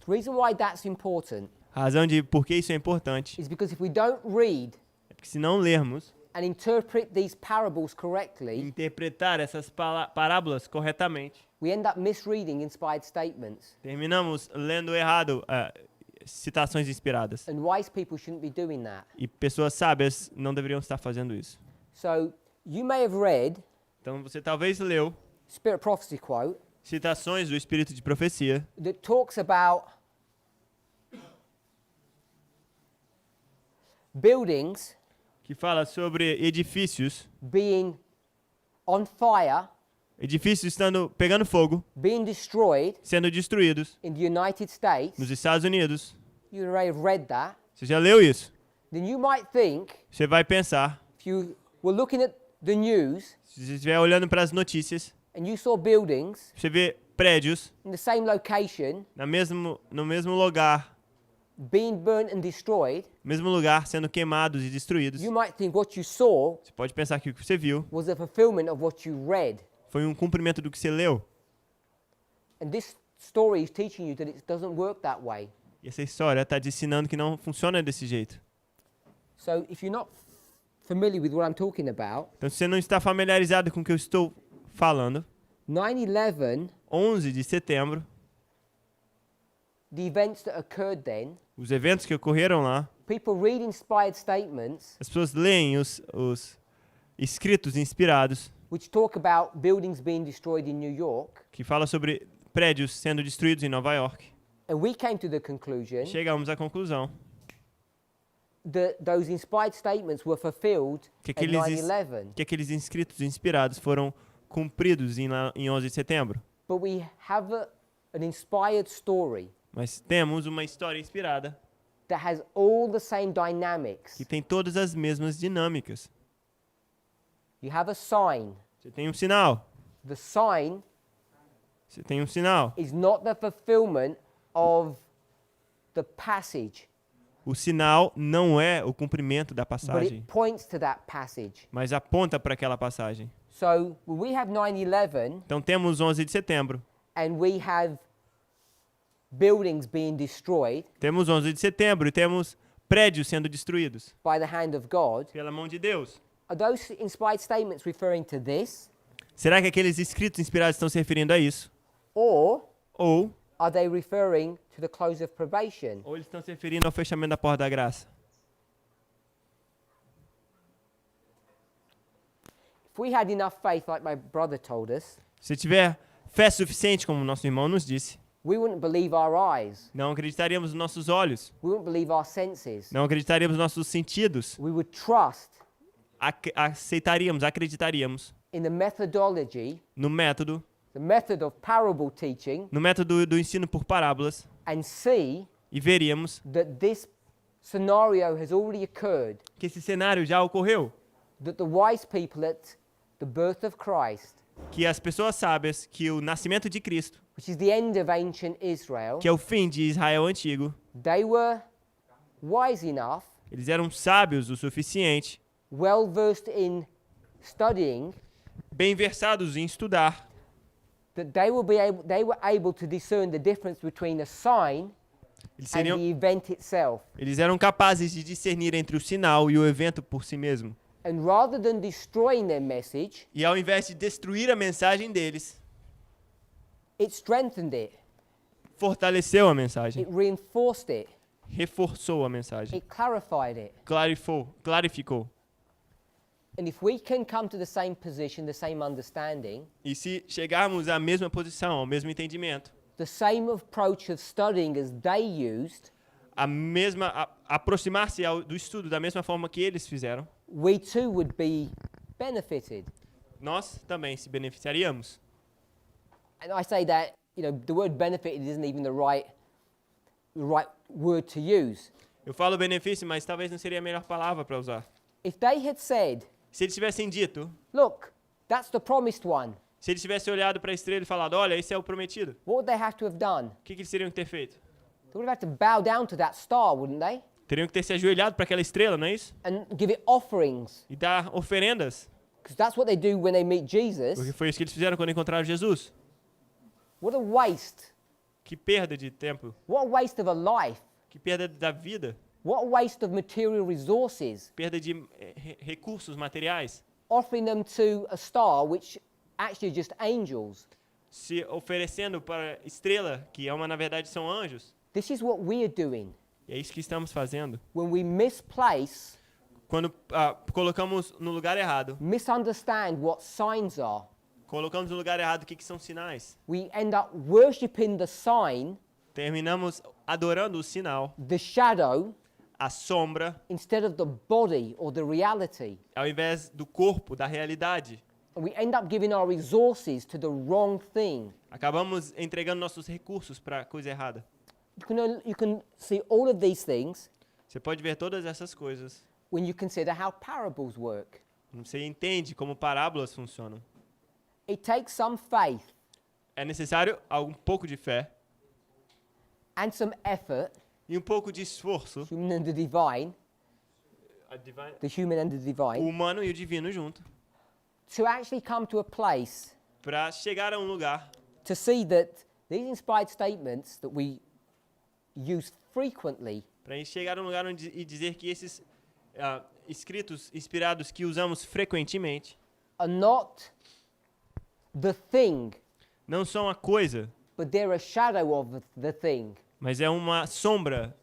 S1: The reason why that's important
S2: A razão de por que isso é importante
S1: is because if we don't read
S2: é porque se não lermos
S1: and interpret these parables
S2: e
S1: correctly,
S2: interpretar essas parábolas corretamente,
S1: we end up misreading inspired statements.
S2: terminamos lendo errado citações inspiradas.
S1: And wise people shouldn't be doing that.
S2: E pessoas sábias não deveriam estar fazendo isso.
S1: So you may have read
S2: Então você talvez leu
S1: Spirit Prophecy quote
S2: citações do Espírito de Profecia
S1: that talks about buildings
S2: que fala sobre edifícios,
S1: being on fire,
S2: edifícios pegando fogo,
S1: being destroyed
S2: sendo destruídos
S1: in the United States.
S2: nos Estados Unidos.
S1: You may have read that.
S2: Você já leu isso?
S1: Then you might think,
S2: Você vai pensar,
S1: if you were looking at the news
S2: se você estiver olhando para as notícias,
S1: and you saw buildings
S2: você vê prédios
S1: in the same location
S2: no mesmo lugar,
S1: being burnt and destroyed,
S2: sendo queimados e destruídos.
S1: you might think what you saw
S2: Você pode pensar que o que você viu
S1: was a fulfillment of what you read.
S2: foi um cumprimento do que você leu.
S1: And this story is teaching you that it doesn't work that way.
S2: E essa história está te ensinando que não funciona desse jeito.
S1: So if you're not familiar with what I'm talking about,
S2: Então, se você não está familiarizado com o que eu estou falando,
S1: 9/11,
S2: 11 de setembro,
S1: the events that occurred then,
S2: os eventos que ocorreram lá,
S1: people read inspired statements
S2: as pessoas leem os escritos inspirados
S1: which talk about buildings being destroyed in New York,
S2: que falam sobre prédios sendo destruídos em Nova York.
S1: and we came to the conclusion
S2: Chegamos à conclusão
S1: that those inspired statements were fulfilled
S2: que
S1: at 9/11.
S2: aqueles escritos inspirados foram cumpridos em 11 de setembro.
S1: But we have an inspired story
S2: Mas temos uma história inspirada
S1: that has all the same dynamics.
S2: que tem todas as mesmas dinâmicas.
S1: You have a sign.
S2: Você tem um sinal.
S1: The sign
S2: Você tem um sinal.
S1: is not the fulfillment of the passage,
S2: O sinal não é o cumprimento da
S1: but
S2: passagem,
S1: it points to that passage.
S2: mas aponta para aquela passagem.
S1: So when we have 9/11
S2: Então temos 11 de setembro.
S1: and we have buildings being destroyed
S2: Temos 11 de setembro e temos prédios sendo destruídos
S1: by the hand of God,
S2: pela mão de Deus.
S1: are those inspired statements referring to this,
S2: Será que aqueles escritos inspirados estão se referindo a isso?
S1: or
S2: Ou
S1: are they referring to the close of probation?
S2: eles estão se referindo ao fechamento da porta da graça?
S1: If we had enough faith, like my brother told us,
S2: Se tiver fé suficiente, como nosso irmão nos disse,
S1: we wouldn't believe our eyes.
S2: não acreditaríamos nos nossos olhos,
S1: We wouldn't believe our senses.
S2: não acreditaríamos nos nossos sentidos,
S1: We would trust
S2: acreditaríamos
S1: in the methodology
S2: no método
S1: the method of parable teaching
S2: no método do ensino por parábolas
S1: and see
S2: e veríamos
S1: that this scenario has already occurred,
S2: que esse cenário já ocorreu,
S1: that the wise people at the birth of Christ,
S2: que as pessoas sábias, que o nascimento de Cristo,
S1: which is the end of ancient Israel,
S2: que é o fim de Israel antigo,
S1: they were wise enough,
S2: eles eram sábios o suficiente,
S1: well versed in studying,
S2: bem versados em estudar,
S1: that they were able to discern the difference between a sign
S2: eles,
S1: and the event itself.
S2: eles eram capazes de discernir entre o sinal e o evento por si mesmo.
S1: And rather than destroying their message,
S2: E ao invés de destruir a mensagem deles,
S1: it strengthened it,
S2: fortaleceu a mensagem,
S1: it reinforced it,
S2: reforçou a mensagem,
S1: it clarified it.
S2: clarificou.
S1: And if we can come to the same position, the same understanding,
S2: E se chegarmos à mesma posição, ao mesmo entendimento,
S1: the same approach of studying as they used,
S2: aproximar-se do estudo da mesma forma que eles fizeram,
S1: we too would be benefited.
S2: nós também se beneficiaríamos.
S1: And I say that, the word benefited isn't even the right word to use.
S2: Eu falo benefício, mas talvez não seria a melhor palavra para usar.
S1: If they had said,
S2: Se eles tivessem dito,
S1: look, that's the promised one,
S2: se eles tivessem olhado para a estrela e falado, olha, esse é o prometido,
S1: what would they have to have done?
S2: o que eles teriam que ter feito?
S1: They would have had to bow down to that star, wouldn't they?
S2: Teriam que ter se ajoelhado para aquela estrela, não é isso?
S1: And give it offerings,
S2: E dar oferendas,
S1: because that's what they do when they meet Jesus.
S2: porque foi isso que eles fizeram quando encontraram Jesus.
S1: What a waste.
S2: Que perda de tempo,
S1: What a waste of a life.
S2: que perda da vida,
S1: What a waste of material resources.
S2: perda de recursos materiais,
S1: Offering them to a star, which actually just angels.
S2: se oferecendo para a estrela, que na verdade são anjos.
S1: This is what we are doing.
S2: E é isso que estamos fazendo.
S1: When we misplace,
S2: Quando colocamos no lugar errado,
S1: misunderstand what signs are,
S2: colocamos no lugar errado o que são sinais.
S1: we end up worshipping the sign,
S2: Terminamos adorando o sinal,
S1: the shadow,
S2: a sombra,
S1: instead of the body or the reality.
S2: ao invés do corpo, da realidade.
S1: And we end up giving our resources to the wrong thing.
S2: Acabamos entregando nossos recursos para a coisa errada.
S1: You can see all of these things
S2: Você pode ver todas essas coisas.
S1: when you consider how parables work.
S2: Você entende como parábolas funcionam.
S1: It takes some faith
S2: É necessário um pouco de fé
S1: and some effort,
S2: e um pouco de esforço,
S1: human and the divine, the human and the
S2: o
S1: divine,
S2: humano e o divino junto,
S1: to actually come to a place
S2: para chegar a um lugar
S1: to see that these inspired statements that we use frequently
S2: para a gente chegar a um lugar e dizer que esses escritos inspirados que usamos frequentemente
S1: are not the thing,
S2: não são a coisa,
S1: but they're a shadow of the thing.
S2: mas é uma sombra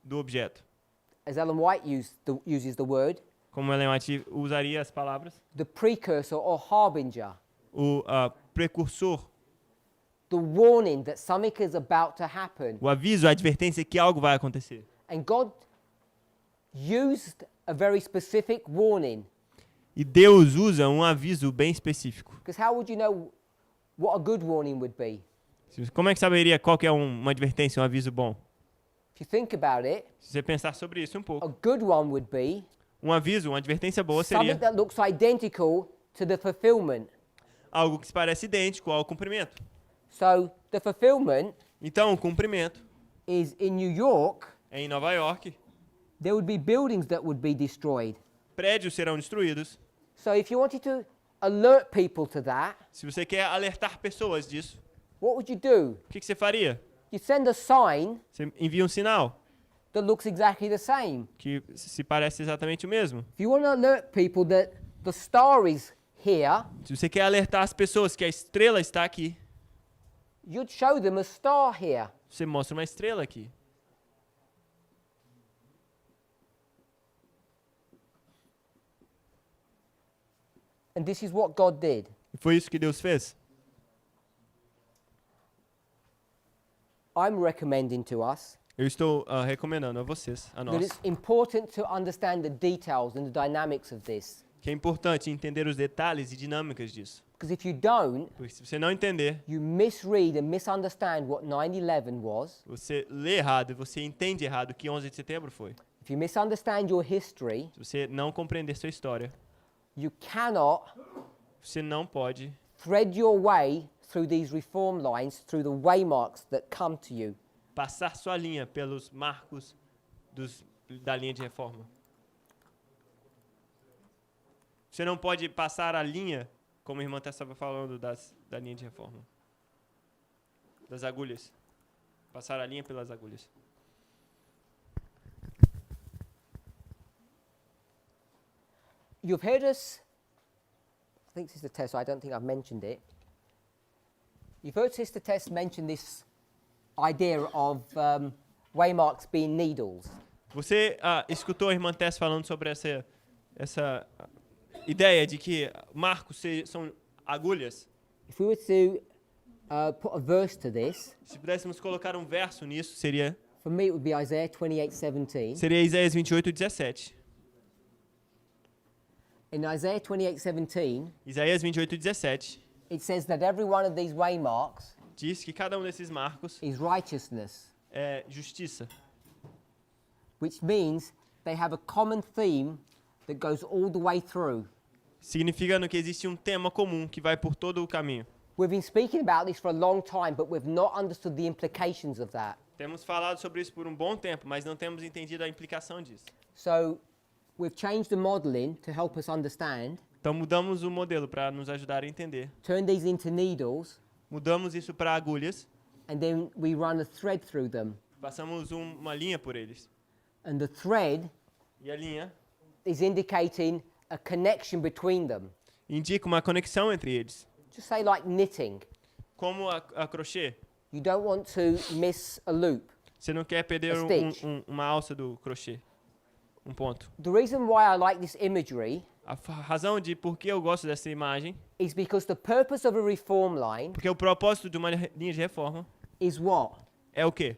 S2: do objeto.
S1: As Ellen White uses the word,
S2: Como Ellen White usaria as palavras,
S1: the precursor or harbinger,
S2: o precursor,
S1: the warning that something is about to happen.
S2: o aviso, a advertência que algo vai acontecer.
S1: And God used a very specific warning,
S2: E Deus usa um aviso bem específico.
S1: because how would you know what a good warning would be?
S2: Como é que saberia qual que é uma advertência, um aviso bom?
S1: If you think about it,
S2: Se você pensar sobre isso um
S1: a
S2: pouco.
S1: good one would be
S2: Um aviso, uma advertência boa
S1: something
S2: seria
S1: that looks identical to the fulfillment.
S2: algo que se parece idêntico ao cumprimento.
S1: So the fulfillment
S2: Então, o cumprimento
S1: is in New York,
S2: é em Nova York.
S1: there would be buildings that would be destroyed.
S2: Prédios serão destruídos.
S1: So if you wanted to alert people to that,
S2: Se você quer alertar pessoas disso,
S1: what would you do?
S2: o que você faria?
S1: You send a sign
S2: Você envia um sinal
S1: that looks exactly the same.
S2: que se parece exatamente o mesmo.
S1: If you want to alert people that the star is here,
S2: Se você quer alertar as pessoas que a estrela está aqui,
S1: you'd show them a star here.
S2: você mostra uma estrela aqui.
S1: And this is what God did.
S2: E foi isso que Deus fez.
S1: I'm recommending to us
S2: Eu estou recomendando a vocês, a
S1: that
S2: nós,
S1: it's important to understand the details and the dynamics of this.
S2: Que é importante entender os detalhes e dinâmicas disso.
S1: Because if you don't,
S2: Porque se você não entender,
S1: you misread and misunderstand what 9/11 was.
S2: você lê errado e você entende errado o que 11 de setembro foi.
S1: If you misunderstand your history,
S2: Se você não compreender sua história,
S1: you cannot
S2: você não pode
S1: thread your way through these reform lines, through the waymarks that come to you.
S2: passar sua linha pelos marcos da linha de reforma. Você não pode passar a linha, como a irmã estava falando, da linha de reforma. Das agulhas. Passar a linha pelas agulhas.
S1: You've heard us, I think Sister Tess, I don't think I've mentioned it. You've heard Sister Tess mention this idea of waymarks being needles.
S2: Você escutou a irmã Tess falando sobre essa ideia de que marcos são agulhas?
S1: If we were to put a verse to this,
S2: Se pudéssemos colocar um verso nisso, seria
S1: for me it would be Isaiah 28:17.
S2: Isaías 28:17.
S1: In Isaiah 28:17,
S2: Isaías 28:17
S1: it says that every one of these waymarks
S2: diz que cada um desses marcos
S1: is righteousness,
S2: é justiça,
S1: which means they have a common theme that goes all the way through.
S2: significando que existe um tema comum que vai por todo o caminho.
S1: We've been speaking about this for a long time, but we've not understood the implications of that.
S2: Temos falado sobre isso por um bom tempo, mas não temos entendido a implicação disso.
S1: So we've changed the modeling to help us understand,
S2: Então mudamos o modelo para nos ajudar a entender.
S1: turned these into needles,
S2: Mudamos isso para agulhas,
S1: and then we run a thread through them.
S2: passamos uma linha por eles.
S1: And the thread
S2: E a linha
S1: is indicating a connection between them.
S2: indica uma conexão entre eles.
S1: Just say like knitting.
S2: Como a crochê,
S1: You don't want to miss a loop.
S2: você não quer perder
S1: A stitch.
S2: uma alça do crochê. Um ponto.
S1: The reason why I like this imagery
S2: A razão de por que eu gosto dessa imagem,
S1: is because the purpose of a reform line
S2: porque o propósito de uma linha de reforma
S1: is what?
S2: é o quê?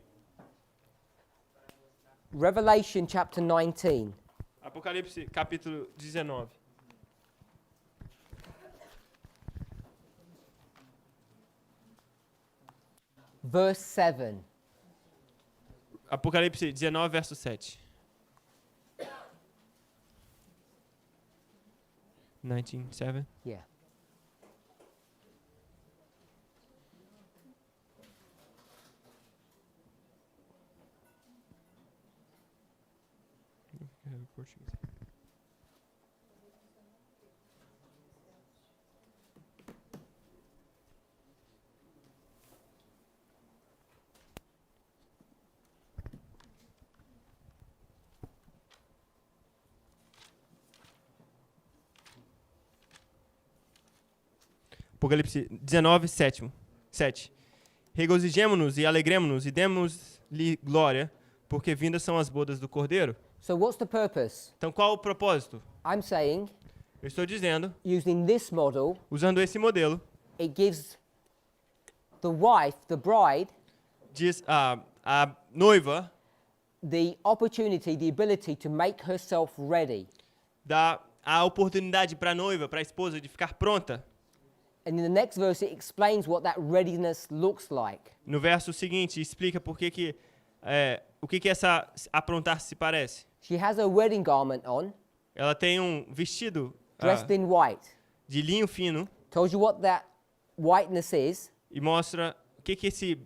S1: Revelation chapter 19.
S2: Apocalipse capítulo 19.
S1: Verse 7.
S2: Apocalipse 19, verso 7. 19:7.
S1: Yeah.
S2: Apocalipse 19, 7. Regozijemo-nos e alegremo-nos e demos-lhe glória, porque vindas são as bodas do Cordeiro.
S1: So what's the purpose?
S2: Então qual o propósito?
S1: I'm saying,
S2: Eu estou dizendo,
S1: using this model,
S2: usando esse modelo,
S1: it gives the wife, the bride,
S2: diz a noiva
S1: the opportunity, the ability to make herself ready.
S2: dá a oportunidade para a noiva, para a esposa, de ficar pronta.
S1: And in the next verse, it explains what that readiness looks like.
S2: No verso seguinte, explica por que o que essa aprontar se parece.
S1: She has her wedding garment on,
S2: Ela tem um vestido
S1: dressed in white.
S2: de linho fino
S1: Tells you what that whiteness is,
S2: e mostra o que esse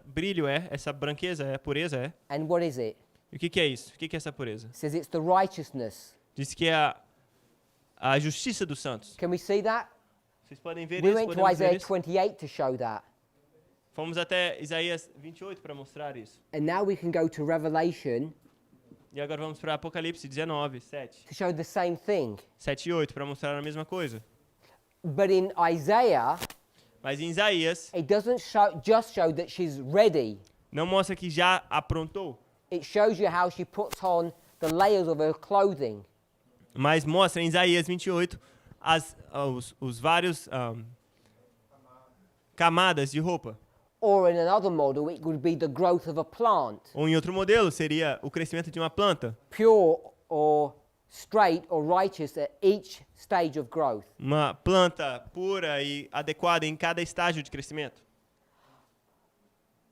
S2: brilho é, essa branqueza é, pureza é.
S1: and what is it?
S2: E o que é isso? O que é essa pureza?
S1: It says it's the righteousness.
S2: Diz que é a justiça dos santos.
S1: Can we see that?
S2: Vocês podem ver
S1: We
S2: isso?
S1: went to
S2: Podemos ver
S1: Isaiah
S2: isso?
S1: 28 to show that.
S2: Fomos até Isaías 28 para mostrar isso.
S1: And now we can go to Revelation
S2: E agora vamos para Apocalipse 19, 7.
S1: to show the same thing.
S2: 7 e 8 para mostrar a mesma coisa.
S1: But in Isaiah,
S2: Mas em Isaías,
S1: it doesn't just show that she's ready.
S2: não mostra que já aprontou,
S1: It shows you how she puts on the layers of her clothing.
S2: mas mostra em Isaías 28 os vários camadas de roupa.
S1: Or in another model, it would be the growth of a plant,
S2: Ou em outro modelo seria o crescimento de uma planta,
S1: pure or straight or righteous at each stage of growth.
S2: Uma planta pura e adequada em cada estágio de crescimento.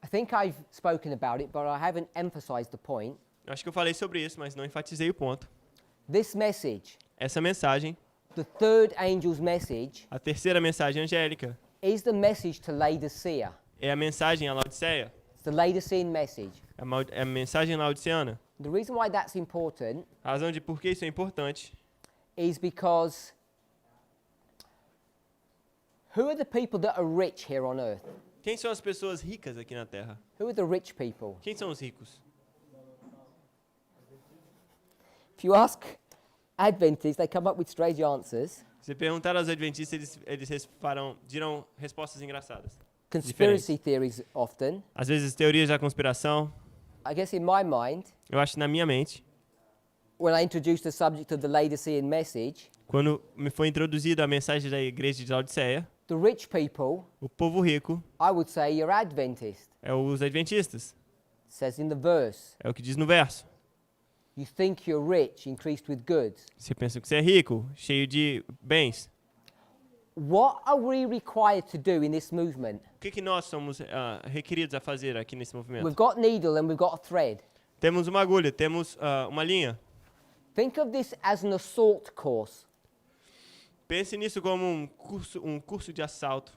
S1: I think I've spoken about it, but I haven't emphasized the point.
S2: Eu acho que eu falei sobre isso, mas não enfatizei o ponto.
S1: This message,
S2: Essa mensagem,
S1: the third angel's message,
S2: a terceira mensagem angélica,
S1: is the message to Laodicea.
S2: é a mensagem à Laodiceia.
S1: It's the Laodicean message.
S2: É a mensagem laodiceana.
S1: The reason why that's important
S2: A razão de por que isso é importante
S1: is because who are the people that are rich here on earth?
S2: quem são as pessoas ricas aqui na Terra?
S1: Who are the rich people?
S2: Quem são os ricos?
S1: If you ask Adventists, they come up with strange answers.
S2: Se perguntar aos adventistas, eles dirão respostas engraçadas.
S1: Conspiracy theories often.
S2: Às vezes, teorias da conspiração.
S1: I guess in my mind,
S2: Eu acho que na minha mente,
S1: when I introduced the subject of the Laodicean message,
S2: quando me foi introduzida a mensagem da igreja de Laodiceia,
S1: the rich people,
S2: o povo rico
S1: I would say you're Adventist.
S2: é os adventistas.
S1: It says in the verse,
S2: É o que diz no verso.
S1: you think you're rich, increased with goods.
S2: Você pensa que você é rico, cheio de bens.
S1: What are we required to do in this movement?
S2: O que nós somos requeridos a fazer aqui nesse
S1: We've
S2: movimento?
S1: got needle and we've got a thread.
S2: Temos uma agulha, temos uma linha.
S1: Think of this as an assault course,
S2: Pense nisso como um curso de assalto.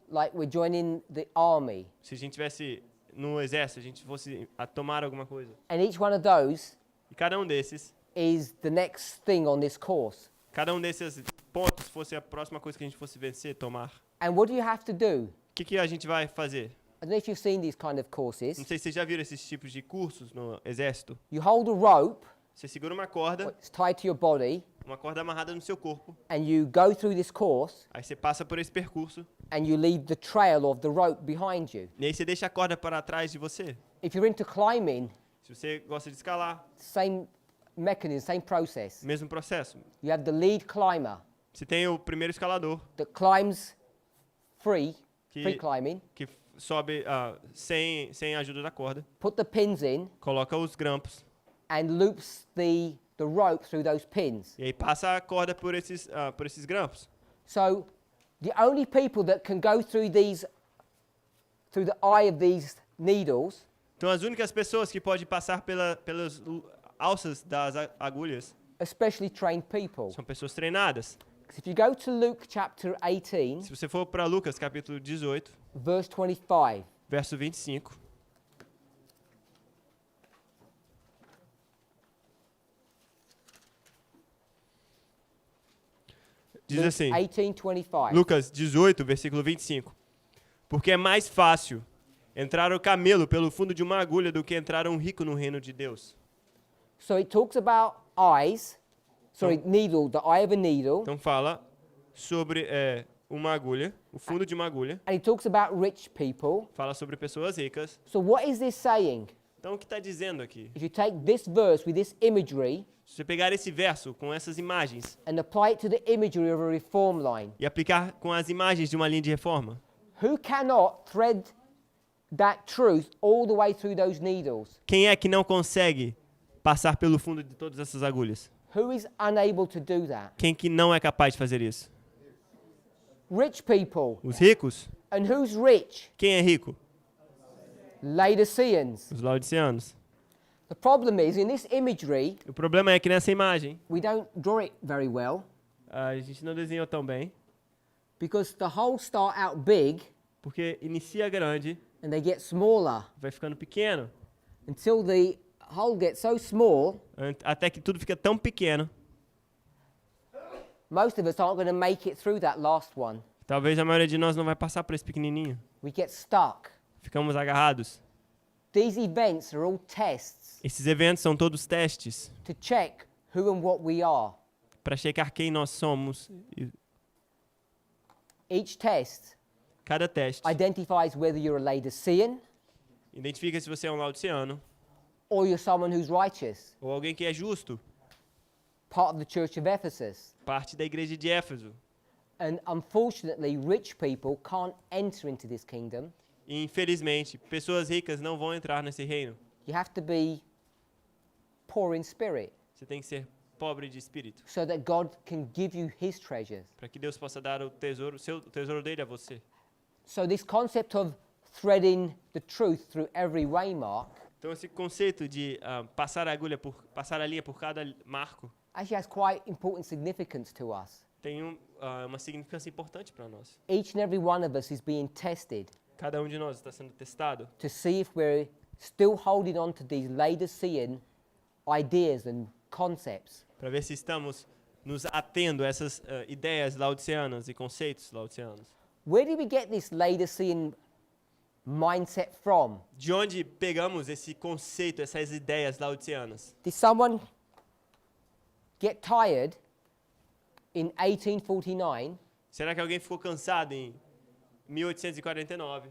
S1: like we're joining the army.
S2: Se a gente tivesse no exército, a gente fosse a tomar alguma coisa.
S1: And each one of those
S2: E cada um desses
S1: is the next thing on this course.
S2: Cada um desses pontos fosse a próxima coisa que a gente fosse vencer, tomar.
S1: And what do you have to do?
S2: O que a gente vai fazer?
S1: I don't know if you've seen these kind of
S2: Não
S1: courses.
S2: sei se vocês já viram esses tipos de cursos no exército.
S1: You hold a rope,
S2: Você segura uma corda,
S1: it's tied to your body,
S2: uma corda amarrada no seu corpo.
S1: and you go through this course,
S2: Aí você passa por esse percurso.
S1: and you leave the trail of the rope behind you.
S2: E aí você deixa a corda para trás de você.
S1: If you're into climbing,
S2: Se você gosta de escalar,
S1: same mechanism, same process.
S2: mesmo processo.
S1: You have the lead climber
S2: Você tem o primeiro escalador,
S1: that climbs free
S2: que,
S1: climbing,
S2: que sobe sem a ajuda da corda.
S1: put the pins in,
S2: Coloca os grampos.
S1: and loops the rope through those pins.
S2: E aí passa a corda por esses grampos.
S1: So the only people that can go through the eye of these needles
S2: Então as únicas pessoas que podem passar pelas alças das agulhas
S1: are specially trained people.
S2: são pessoas treinadas.
S1: 'Cause if you go to Luke chapter 18,
S2: Se você for para Lucas capítulo 18,
S1: verse 25,
S2: verso 25, diz
S1: Luke
S2: assim,
S1: 18:25.
S2: Lucas 18, versículo 25. Porque é mais fácil entrar o camelo pelo fundo de uma agulha do que entrar um rico no reino de Deus.
S1: So it talks about needle, the eye of a needle,
S2: Então fala sobre uma agulha, o fundo de uma agulha.
S1: and it talks about rich people.
S2: Fala sobre pessoas ricas.
S1: So what is this saying?
S2: Então o que está dizendo aqui?
S1: If you take this verse with this imagery
S2: Se você pegar esse verso com essas imagens
S1: and apply it to the imagery of a reform line,
S2: e aplicar com as imagens de uma linha de reforma,
S1: who cannot thread that truth all the way through those needles?
S2: quem é que não consegue passar pelo fundo de todas essas agulhas?
S1: Who is unable to do that?
S2: Quem que não é capaz de fazer isso?
S1: Rich people.
S2: Os ricos?
S1: And who's rich?
S2: Quem é rico?
S1: Laodiceans.
S2: Os laodiceanos.
S1: The problem is, in this imagery,
S2: O problema é que nessa imagem
S1: we don't draw it very well
S2: a gente não desenhou tão bem,
S1: because the holes start out big
S2: porque inicia grande,
S1: and they get smaller
S2: vai ficando pequeno,
S1: until the hole gets so small,
S2: até que tudo fica tão pequeno.
S1: most of us aren't going to make it through that last one.
S2: Talvez a maioria de nós não vai passar por esse pequenininho.
S1: We get stuck.
S2: Ficamos agarrados.
S1: These events are all tests
S2: Esses eventos são todos testes
S1: to check who and what we are.
S2: para checar quem nós somos. E
S1: Each test
S2: cada teste
S1: identifies whether you're a Laodicean
S2: identifica se você é um laodiceano
S1: or you're someone who's righteous,
S2: ou alguém que é justo,
S1: part of the church of Ephesus.
S2: parte da igreja de Éfeso.
S1: And unfortunately, rich people can't enter into this kingdom.
S2: E, infelizmente, pessoas ricas não vão entrar nesse reino.
S1: You have to be poor in spirit.
S2: Você tem que ser pobre de espírito,
S1: so that God can give you his treasures.
S2: para que Deus possa dar o tesouro dele a você.
S1: So this concept of threading the truth through every waymark
S2: Então esse conceito de passar a linha por cada marco
S1: actually has quite important significance to us.
S2: tem uma significância importante para nós.
S1: Each and every one of us is being tested
S2: Cada de nós está sendo testado
S1: to see if we're still holding on to these Laodicean ideas and concepts,
S2: para ver se estamos nos atendo a essas ideias laodiceanas e conceitos laodiceanos.
S1: Where did we get this Laodicean mindset from?
S2: De onde pegamos esse conceito, essas ideias laodiceanas?
S1: Did someone get tired in 1849,
S2: Será que alguém ficou cansado em 1849?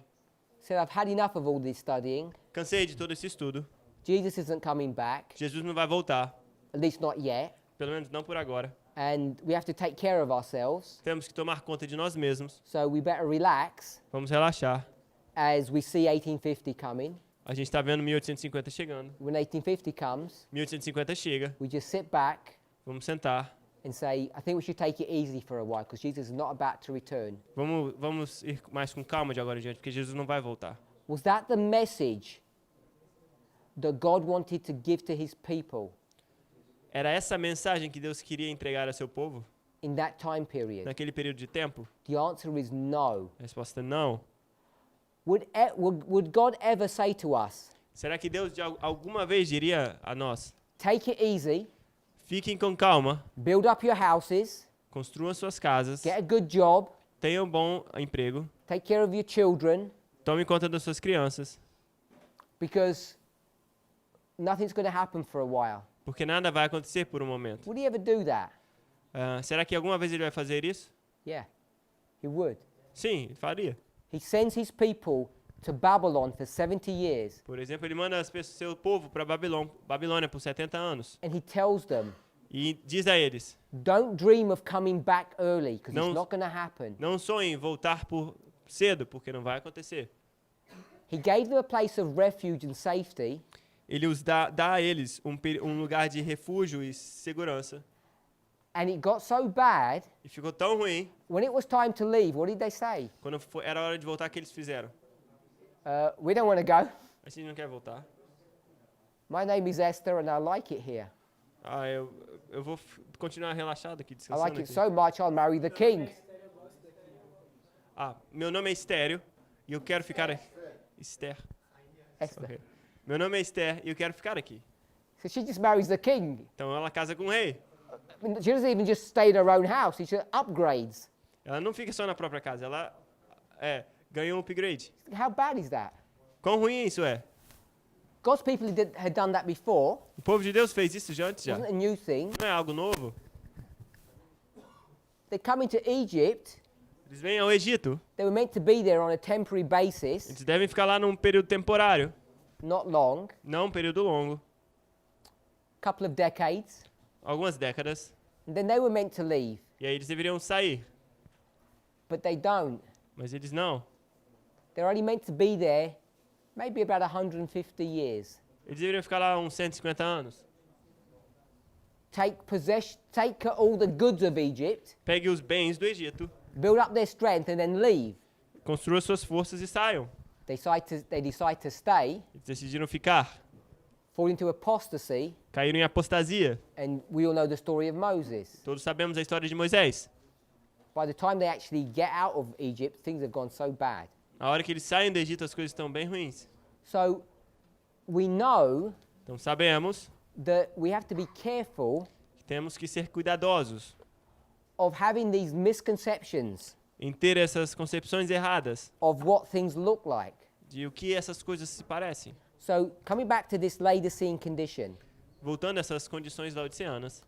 S1: said, I've had enough of all this studying,
S2: Cansei de todo esse estudo.
S1: Jesus isn't coming back,
S2: Jesus não vai voltar,
S1: at least not yet,
S2: pelo menos não por agora.
S1: and we have to take care of ourselves,
S2: Temos que tomar conta de nós mesmos.
S1: so we better relax
S2: Vamos relaxar.
S1: as we see 1850 coming.
S2: A gente está vendo 1850 chegando.
S1: When 1850 comes,
S2: 1850 chega.
S1: we just sit back
S2: Vamos sentar.
S1: and say, I think we should take it easy for a while because Jesus is not about to return.
S2: Vamos ir mais com calma de agora em diante, porque Jesus não vai voltar.
S1: Was that the message that God wanted to give to his people
S2: Era essa a mensagem que Deus queria entregar a seu povo
S1: in that time period?
S2: naquele período de tempo?
S1: The answer is no.
S2: A resposta é não.
S1: Would God ever say to us,
S2: Será que Deus alguma vez diria a nós:
S1: take it easy,
S2: fiquem com calma,
S1: build up your houses,
S2: construam suas casas,
S1: get a good job,
S2: tenham um bom emprego,
S1: take care of your children,
S2: tomem conta das suas crianças,
S1: because nothing's going to happen for a while?
S2: porque nada vai acontecer por um momento?
S1: Would he ever do that?
S2: Será que alguma vez ele vai fazer isso?
S1: Yeah, he would.
S2: Sim, ele faria.
S1: He sends his people to Babylon for 70 years,
S2: Por exemplo, ele manda seu povo para Babilônia por 70 anos
S1: and he tells them,
S2: e diz a eles:
S1: don't dream of coming back early, because
S2: Não-
S1: it's not going to happen.
S2: não sonhem em voltar por cedo, porque não vai acontecer.
S1: He gave them a place of refuge and safety,
S2: Ele dá a eles um lugar de refúgio e segurança.
S1: and it got so bad,
S2: E ficou tão ruim,
S1: when it was time to leave, what did they say?
S2: quando era hora de voltar, o que eles fizeram?
S1: We don't want to go.
S2: A gente não quer voltar.
S1: My name is Esther, and I like it here.
S2: Eu vou continuar relaxado aqui,
S1: I
S2: descansando
S1: like it
S2: aqui.
S1: so much, I'll marry the king.
S2: Meu nome é Estéreo e eu quero ficar aqui. Esther.
S1: Esther.
S2: Ok. Meu nome é Esther e eu quero ficar aqui.
S1: So she just marries the king.
S2: Então ela casa com o rei.
S1: I mean, she doesn't even just stay in her own house. She just upgrades.
S2: Ela não fica só na própria casa, ela ganha um upgrade.
S1: How bad is that?
S2: Quão ruim isso é?
S1: God's people had done that before.
S2: O povo de Deus fez isso já antes.
S1: It wasn't a new thing.
S2: Não é algo novo.
S1: They come into Egypt.
S2: Eles vêm ao Egito.
S1: They were meant to be there on a temporary basis,
S2: Eles devem ficar lá num período temporário,
S1: not long,
S2: não um período longo.
S1: couple of decades.
S2: Algumas décadas.
S1: And then they were meant to leave,
S2: E aí eles deveriam sair.
S1: but they don't.
S2: Mas eles não.
S1: They're only meant to be there maybe about 150 years.
S2: Eles deveriam ficar lá uns 150 anos.
S1: Take all the goods of Egypt,
S2: Pegue os bens do Egito,
S1: build up their strength, and then leave.
S2: construa suas forças e saiam.
S1: They decide to stay,
S2: Eles decidiram ficar.
S1: fall into apostasy,
S2: Caíram em apostasia.
S1: and we all know the story of Moses.
S2: Todos sabemos a história de Moisés.
S1: By the time they actually get out of Egypt, things have gone so bad.
S2: A hora que eles saem do Egito, as coisas estão bem ruins.
S1: So we know
S2: Então sabemos
S1: that we have to be careful
S2: que temos que ser cuidadosos
S1: of having these misconceptions
S2: em ter essas concepções erradas
S1: of what things look like.
S2: de o que essas coisas se parecem.
S1: So coming back to this Laodicean condition,
S2: Voltando a essas condições laodiceanas,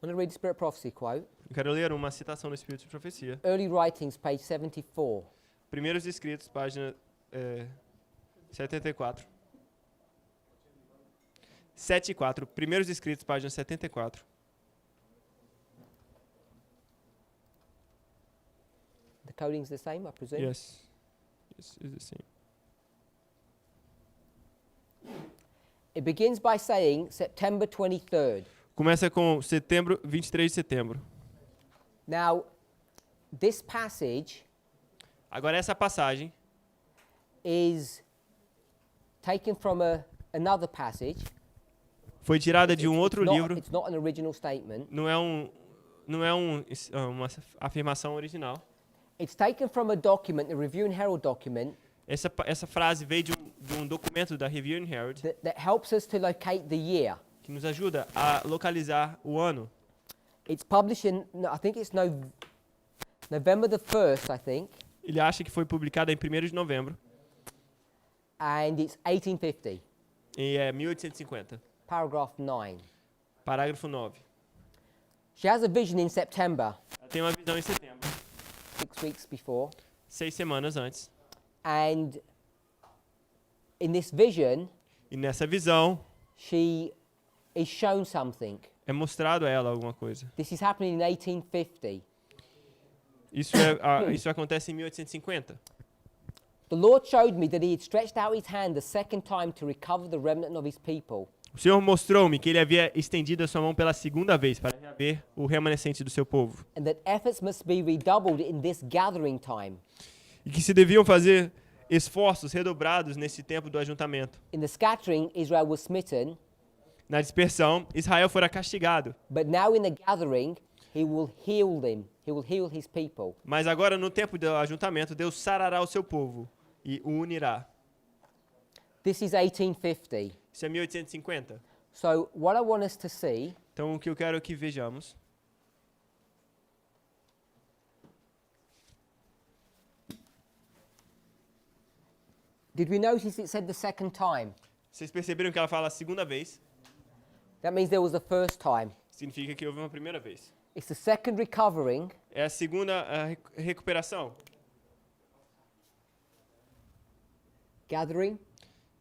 S1: I'm going to read the Spirit Prophecy quote.
S2: eu quero ler uma citação do Espírito de Profecia.
S1: Early Writings, page 74.
S2: Primeiros Escritos, página 74. 74. Primeiros Escritos, página 74.
S1: The coding's the same, I presume?
S2: Yes. Yes, is the same.
S1: It begins by saying September 23rd.
S2: Começa com setembro, 23 de setembro.
S1: Now, this passage
S2: Agora essa passagem
S1: is taken from another passage.
S2: foi tirada de um outro
S1: It's not-
S2: livro.
S1: It's not an original statement.
S2: Não é uma afirmação original.
S1: It's taken from a document, the Review and Herald document,
S2: Essa frase veio de um documento da Review and Herald
S1: that helps us to locate the year.
S2: que nos ajuda a localizar o ano.
S1: It's published in, I think it's November the 1st, I think,
S2: Ele acha que foi publicada em 1º de novembro
S1: and it's 1850,
S2: e é 1850.
S1: paragraph 9.
S2: Parágrafo 9.
S1: She has a vision in September,
S2: Ela tem uma visão em setembro,
S1: 6 weeks before,
S2: 6 semanas antes.
S1: and in this vision,
S2: E nessa visão
S1: she is shown something.
S2: é mostrado a ela alguma coisa.
S1: This is happening in 1850.
S2: Isso acontece em 1850.
S1: The Lord showed me that he had stretched out his hand the second time to recover the remnant of his people.
S2: O Senhor mostrou-me que ele havia estendido a sua mão pela segunda vez para reaver o remanescente do seu povo.
S1: And that efforts must be redoubled in this gathering time.
S2: E que se deviam fazer esforços redobrados nesse tempo do ajuntamento.
S1: In the scattering, Israel was smitten,
S2: Na dispersão, Israel fora castigado.
S1: but now in the gathering, he will heal them. He will heal his people.
S2: Mas agora, no tempo do ajuntamento, Deus sarará o seu povo e o unirá.
S1: This is 1850.
S2: Isso é 1850.
S1: So what I want us to see
S2: Então, o que eu quero que vejamos
S1: did we notice it said the second time?
S2: Vocês perceberam que ela fala a segunda vez?
S1: That means there was a first time.
S2: Significa que houve uma primeira vez.
S1: It's the second recovering,
S2: É a segunda recuperação.
S1: gathering,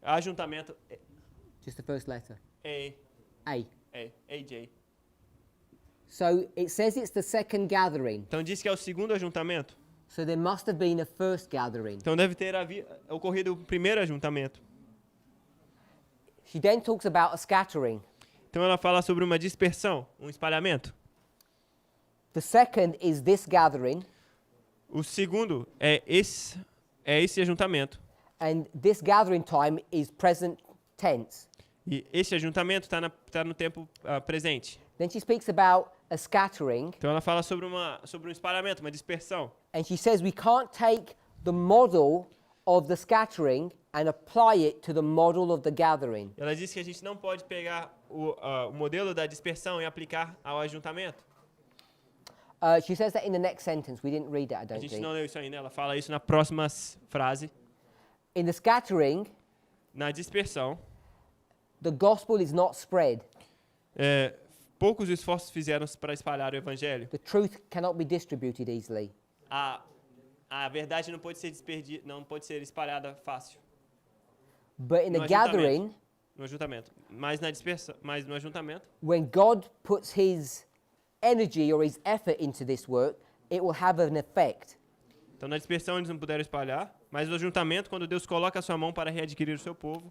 S2: Ajuntamento.
S1: just the first letter,
S2: A.
S1: A.
S2: AJ.
S1: So it says it's the second gathering.
S2: Então diz que é o segundo ajuntamento.
S1: So there must have been a first gathering.
S2: Então deve ter ocorrido o primeiro ajuntamento.
S1: She then talks about a scattering.
S2: Então ela fala sobre uma dispersão, um espalhamento.
S1: The second is this gathering,
S2: O segundo é esse ajuntamento.
S1: and this gathering time is present tense.
S2: E esse ajuntamento está no tempo presente.
S1: Then she speaks about a scattering,
S2: Então ela fala sobre um espalhamento, uma dispersão.
S1: and she says we can't take the model of the scattering and apply it to the model of the gathering.
S2: Ela diz que a gente não pode pegar o modelo da dispersão e aplicar ao ajuntamento.
S1: She says that in the next sentence. We didn't read it, I
S2: A
S1: don't
S2: gente
S1: think.
S2: não leu isso ainda, ela fala isso na próxima frase.
S1: In the scattering,
S2: Na dispersão,
S1: the gospel is not spread.
S2: poucos esforços fizeram para espalhar o evangelho.
S1: The truth cannot be distributed easily.
S2: A verdade não pode ser espalhada fácil
S1: But in
S2: No
S1: the gathering,
S2: no ajuntamento. Mas no ajuntamento,
S1: when God puts his energy or his effort into this work, it will have an effect.
S2: então na dispersão eles não puderam espalhar, mas no ajuntamento, quando Deus coloca a sua mão para readquirir o seu povo,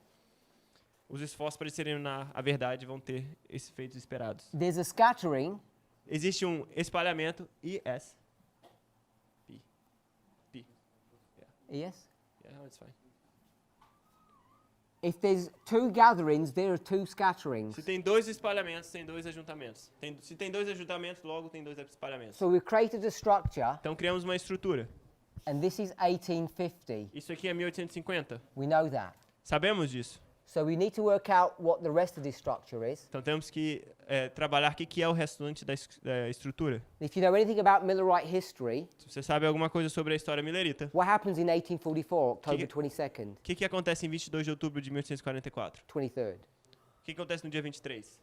S2: os esforços para discernir a verdade vão ter esses efeitos esperados.
S1: There's a scattering,
S2: Existe um espalhamento P.
S1: yes?
S2: Yeah, it's fine.
S1: If there's two gatherings, there are two scatterings.
S2: Se tem dois espalhamentos, tem dois ajuntamentos. Se tem dois ajuntamentos, logo tem dois espalhamentos.
S1: So we've created a structure,
S2: Então criamos uma estrutura.
S1: and this is 1850.
S2: Isso aqui é 1850.
S1: We know that.
S2: Sabemos disso.
S1: So we need to work out what the rest of this structure is.
S2: Então temos que trabalhar o que é o restante da estrutura.
S1: If you know anything about Millerite history,
S2: Se você sabe alguma coisa sobre a história milerita,
S1: what happens in 1844, October
S2: Que-
S1: 22nd,
S2: o que acontece em 22 de outubro de 1844?
S1: 23rd?
S2: O que acontece no dia 23?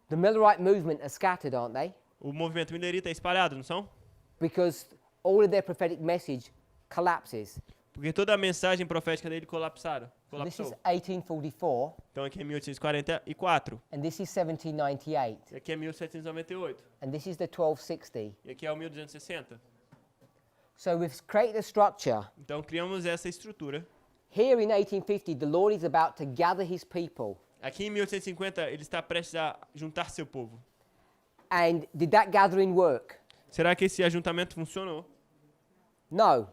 S1: The Millerite movement are scattered, aren't they?
S2: O movimento milerita é espalhado, não são?
S1: Because all of their prophetic message collapses.
S2: Porque toda a mensagem profética dele colapsou.
S1: This is 1844,
S2: Então aqui é 1844.
S1: and this is 1798,
S2: E aqui é 1798.
S1: and this is the 1260.
S2: E aqui é o 1260.
S1: So we've created a structure.
S2: Então criamos essa estrutura.
S1: Here in 1850, the Lord is about to gather his people.
S2: Aqui em 1850 ele está prestes a juntar seu povo.
S1: And did that gathering work?
S2: Será que esse ajuntamento funcionou?
S1: No.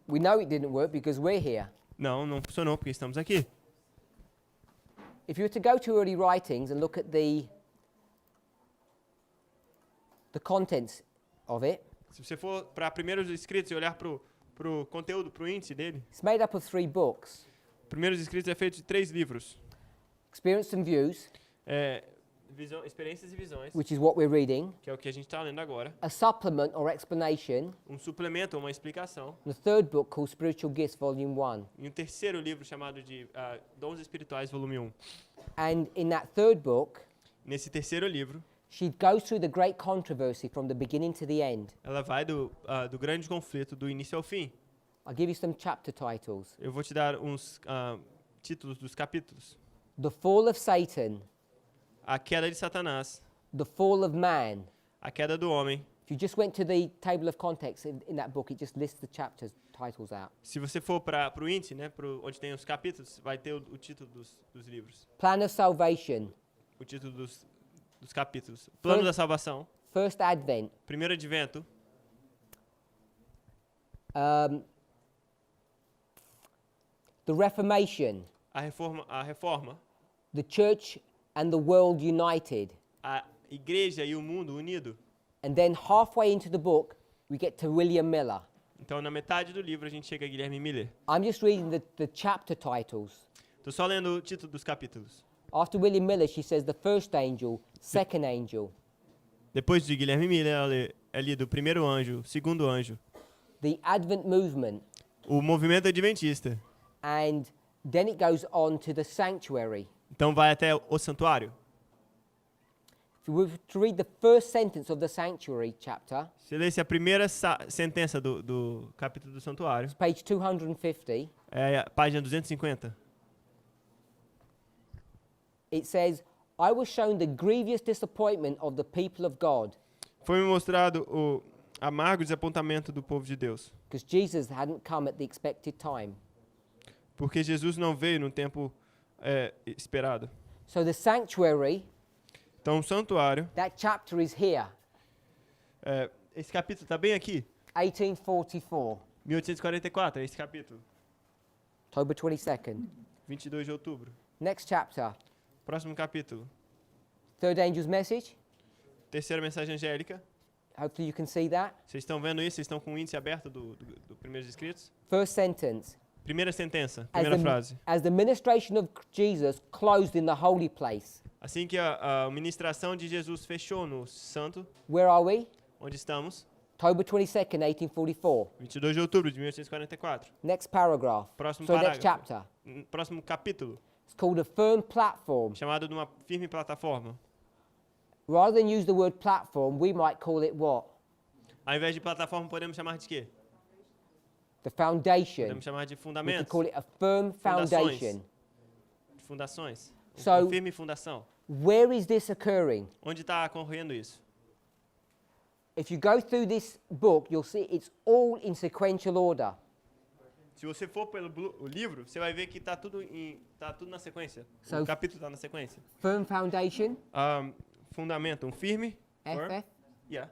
S1: We know it didn't work because we're here.
S2: Não, não funcionou porque estamos aqui.
S1: If you were to go to early writings and look at the contents of it,
S2: Se você for para primeiros escritos e olhar para o conteúdo, para o índice dele,
S1: it's made up of 3 books:
S2: primeiros escritos é feito de 3 livros.
S1: Experience and Views,
S2: Experiências e visões,
S1: which is what we're reading,
S2: que é o que a gente está lendo agora.
S1: a supplement or explanation,
S2: Um suplemento, uma explicação.
S1: and the third book called Spiritual Gifts, Volume 1.
S2: E um terceiro livro chamado de Dons Espirituais, volume 1.
S1: And in that third book,
S2: Nesse terceiro livro,
S1: she goes through the great controversy from the beginning to the end.
S2: ela vai do grande conflito, do início ao fim.
S1: I'll give you some chapter titles.
S2: Eu vou te dar uns títulos dos capítulos.
S1: The Fall of Satan,
S2: A queda de Satanás,
S1: The Fall of Man.
S2: a queda do homem.
S1: If you just went to the table of contents in that book, it just lists the chapters titles out.
S2: Se você for para o índice, né, onde tem os capítulos, vai ter o título dos livros.
S1: Plan of Salvation,
S2: O título dos capítulos. Plano da salvação.
S1: First Advent,
S2: Primeiro advento.
S1: the Reformation,
S2: A reforma.
S1: the Church and the World United.
S2: A igreja e o mundo unido.
S1: And then halfway into the book, we get to William Miller.
S2: Então, na metade do livro, a gente chega a Guilherme Miller.
S1: I'm just reading the chapter titles.
S2: Estou só lendo o título dos capítulos.
S1: After William Miller, she says the first angel, second angel,
S2: Depois de Guilherme Miller, é lido o primeiro anjo, o segundo anjo,
S1: the Advent movement,
S2: o movimento adventista.
S1: and then it goes on to the sanctuary.
S2: Então, vai até o santuário.
S1: If you were to read the first sentence of the sanctuary chapter,
S2: Se lesse a primeira sentença do capítulo do santuário,
S1: it's page 250,
S2: é a página 250.
S1: it says, I was shown the grievous disappointment of the people of God,
S2: Foi-me mostrado o amargo desapontamento do povo de Deus,
S1: because Jesus hadn't come at the expected time.
S2: porque Jesus não veio no tempo esperado.
S1: So the sanctuary,
S2: Então, o santuário,
S1: that chapter is here,
S2: esse capítulo está bem aqui,
S1: 1844,
S2: 1844, é esse capítulo,
S1: October 22nd.
S2: 22 de outubro.
S1: Next chapter,
S2: Próximo capítulo,
S1: third angel's message.
S2: terceira mensagem angélica.
S1: Hopefully you can see that.
S2: Vocês estão vendo isso? Vocês estão com o índice aberto do primeiros escritos?
S1: First sentence.
S2: Primeira sentença, primeira frase.
S1: As the ministration of Jesus closed in the holy place.
S2: Assim que a ministração de Jesus fechou no santo,
S1: Where are we?
S2: onde estamos,
S1: October 22nd, 1844.
S2: 22 de outubro de 1844.
S1: Next paragraph.
S2: Próximo
S1: So next
S2: parágrafo.
S1: chapter.
S2: Próximo capítulo,
S1: It's called a firm platform.
S2: chamado de uma firme plataforma.
S1: Rather than use the word platform, we might call it what?
S2: Ao invés de plataforma, podemos chamar de quê?
S1: The foundation.
S2: Podemos chamar de
S1: We could
S2: fundamentos,
S1: call it a firm foundation.
S2: de fundações.
S1: So-
S2: Uma firme fundação.
S1: Where is this occurring?
S2: Onde está ocorrendo isso?
S1: If you go through this book, you'll see it's all in sequential order.
S2: Se você for pelo o livro, você vai ver que está tudo na sequência.
S1: So-
S2: O capítulo está na sequência.
S1: Firm foundation,
S2: Fundamento, um firme.
S1: FF.
S2: Yeah.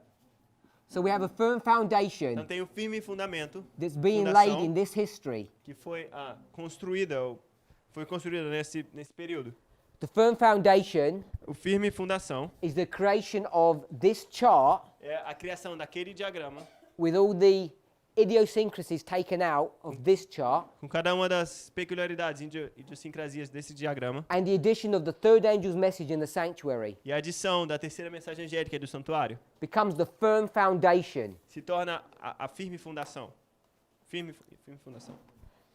S1: So we have a firm
S2: Então
S1: foundation
S2: tem o firme fundamento
S1: that's being
S2: fundação
S1: laid in this history.
S2: que foi construída nesse período.
S1: The firm foundation
S2: O firme fundação
S1: is the creation of this chart
S2: é a criação daquele diagrama,
S1: with all the idiosyncrasies taken out of this chart
S2: com cada uma das peculiaridades, idiosincrasias desse diagrama,
S1: and the addition of the third angel's message in the sanctuary
S2: e a adição da terceira mensagem angélica do santuário
S1: becomes the firm foundation.
S2: se torna a firme fundação. Firme fundação.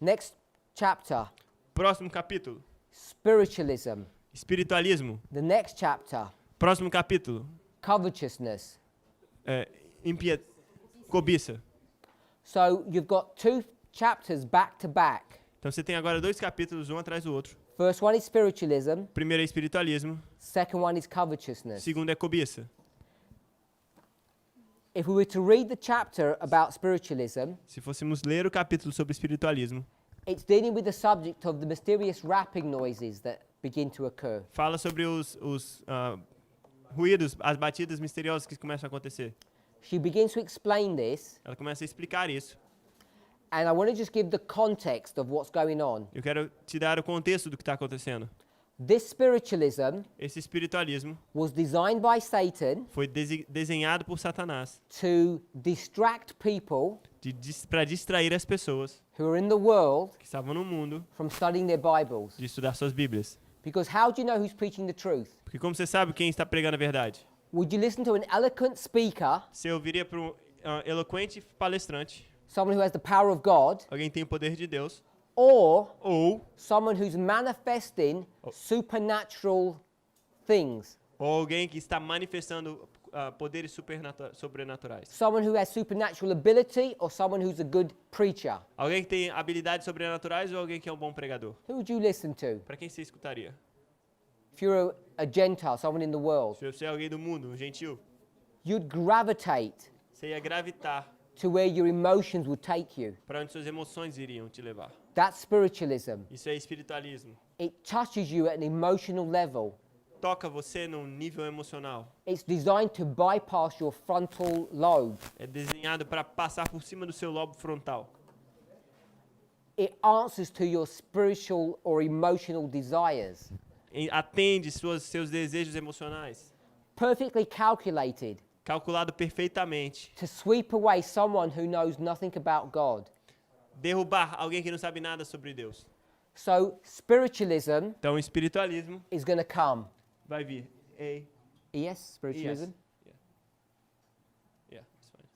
S1: Next chapter,
S2: Próximo capítulo,
S1: spiritualism.
S2: espiritualismo.
S1: The next chapter,
S2: Próximo capítulo,
S1: covetousness.
S2: cobiça.
S1: So you've got 2 chapters back to back.
S2: Então você tem agora 2 capítulos, um atrás do outro.
S1: First one is spiritualism,
S2: Primeiro é espiritualismo,
S1: second one is covetousness.
S2: segundo é cobiça.
S1: If we were to read the chapter about spiritualism,
S2: Se fôssemos ler o capítulo sobre espiritualismo,
S1: It's dealing with the subject of the mysterious rapping noises that begin to occur.
S2: Fala sobre os ruídos, as batidas misteriosas que começam a acontecer.
S1: She begins to explain this,
S2: Ela começa a explicar isso.
S1: and I want to just give the context of what's going on.
S2: Eu quero te dar o contexto do que está acontecendo.
S1: This spiritualism
S2: Esse espiritualismo
S1: was designed by Satan
S2: foi desenhado por Satanás
S1: to distract people
S2: para distrair as pessoas
S1: who are in the world
S2: que estavam no mundo
S1: from studying their Bibles.
S2: de estudar suas Bíblias.
S1: Because how do you know who's preaching the truth?
S2: Porque como você sabe quem está pregando a verdade?
S1: Would you listen to an eloquent speaker,
S2: Você ouviria para um eloquente palestrante,
S1: someone who has the power of God,
S2: alguém que tem o poder de Deus,
S1: or
S2: ou
S1: someone who's manifesting supernatural things?
S2: alguém que está manifestando poderes sobrenaturais.
S1: Someone who has supernatural ability, or someone who's a good preacher?
S2: Alguém que tem habilidades sobrenaturais ou alguém que é um bom pregador?
S1: Who would you listen to?
S2: Para quem você escutaria?
S1: If you're a Gentile, someone in the world,
S2: Se você é alguém do mundo, um gentil,
S1: you'd gravitate
S2: você ia gravitar
S1: to where your emotions would take you.
S2: para onde suas emoções iriam te levar.
S1: That's spiritualism.
S2: Isso é espiritualismo.
S1: It touches you at an emotional level.
S2: Toca você num nível emocional.
S1: It's designed to bypass your frontal lobe.
S2: É desenhado para passar por cima do seu lobo frontal.
S1: It answers to your spiritual or emotional desires.
S2: Atende seus desejos emocionais.
S1: Perfectly calculated
S2: Calculado perfeitamente.
S1: to sweep away someone who knows nothing about God.
S2: Derrubar alguém que não sabe nada sobre Deus.
S1: So spiritualism
S2: Então, o espiritualismo
S1: is going to come.
S2: vai vir.
S1: Yes, spiritualism.
S2: Yeah, it's fine.